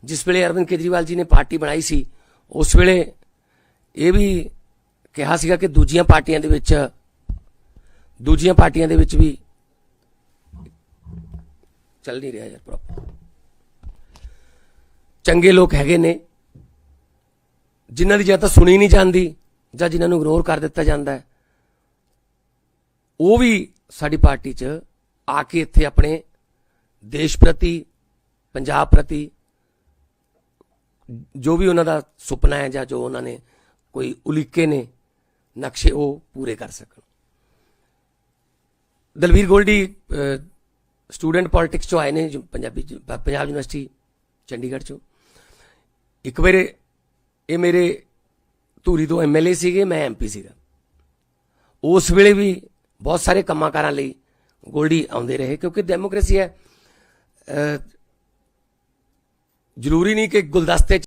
ਜਿਸ ਵੇਲੇ ਅਰਵਿੰਦ ਕੇਜਰੀਵਾਲ ਜੀ ਨੇ ਪਾਰਟੀ ਬਣਾਈ ਸੀ, ਉਸ ਵੇਲੇ ਇਹ ਵੀ ਕਿਹਾ ਸੀਗਾ ਕਿ ਦੂਜੀਆਂ ਪਾਰਟੀਆਂ ਦੇ ਵਿੱਚ ਵੀ ਚੱਲ ਨਹੀਂ ਰਿਹਾ ਯਾਰ ਪ੍ਰੋਪਰ, ਚੰਗੇ ਲੋਕ ਹੈਗੇ ਨੇ ਜਿਨ੍ਹਾਂ ਦੀ ਜਾਂ ਤਾਂ ਸੁਣੀ ਨਹੀਂ ਜਾਂਦੀ ਜਾਂ ਜਿਨ੍ਹਾਂ ਨੂੰ ਇਗਨੋਰ ਕਰ ਦਿੱਤਾ ਜਾਂਦਾ ਹੈ। ਉਹ ਵੀ ਸਾਡੀ ਪਾਰਟੀ 'ਚ ਆ ਕੇ ਇੱਥੇ ਆਪਣੇ ਦੇਸ਼ ਪ੍ਰਤੀ, ਪੰਜਾਬ ਪ੍ਰਤੀ ਜੋ ਵੀ ਉਹਨਾਂ ਦਾ ਸੁਪਨਾ ਹੈ ਜਾਂ ਜੋ ਉਹਨਾਂ ਨੇ ਕੋਈ ਉਲੀਕੇ ਨੇ ਨਕਸ਼ੇ, ਉਹ ਪੂਰੇ ਕਰ ਸਕਣ। ਦਲਵੀਰ ਗੋਲਡੀ ਸਟੂਡੈਂਟ ਪੋਲਿਟਿਕਸ 'ਚੋਂ ਆਏ ਨੇ, ਪੰਜਾਬ ਯੂਨੀਵਰਸਿਟੀ ਚੰਡੀਗੜ੍ਹ 'ਚੋਂ। ਇੱਕ ਵਾਰ ਇਹ ਮੇਰੇ ਧੂਰੀ ਤੋਂ MLA ਸੀਗੇ, ਮੈਂ MP ਸੀਗਾ। ਉਸ ਵੇਲੇ ਵੀ ਬਹੁਤ ਸਾਰੇ ਕੰਮਾਂ ਕਾਰਾਂ ਲਈ ਗੋਲਡੀ ਆਉਂਦੇ ਰਹੇ ਕਿਉਂਕਿ ਡੈਮੋਕ੍ਰੇਸੀ ਹੈ। ਜ਼ਰੂਰੀ ਨਹੀਂ ਕਿ ਗੁਲਦਸਤੇ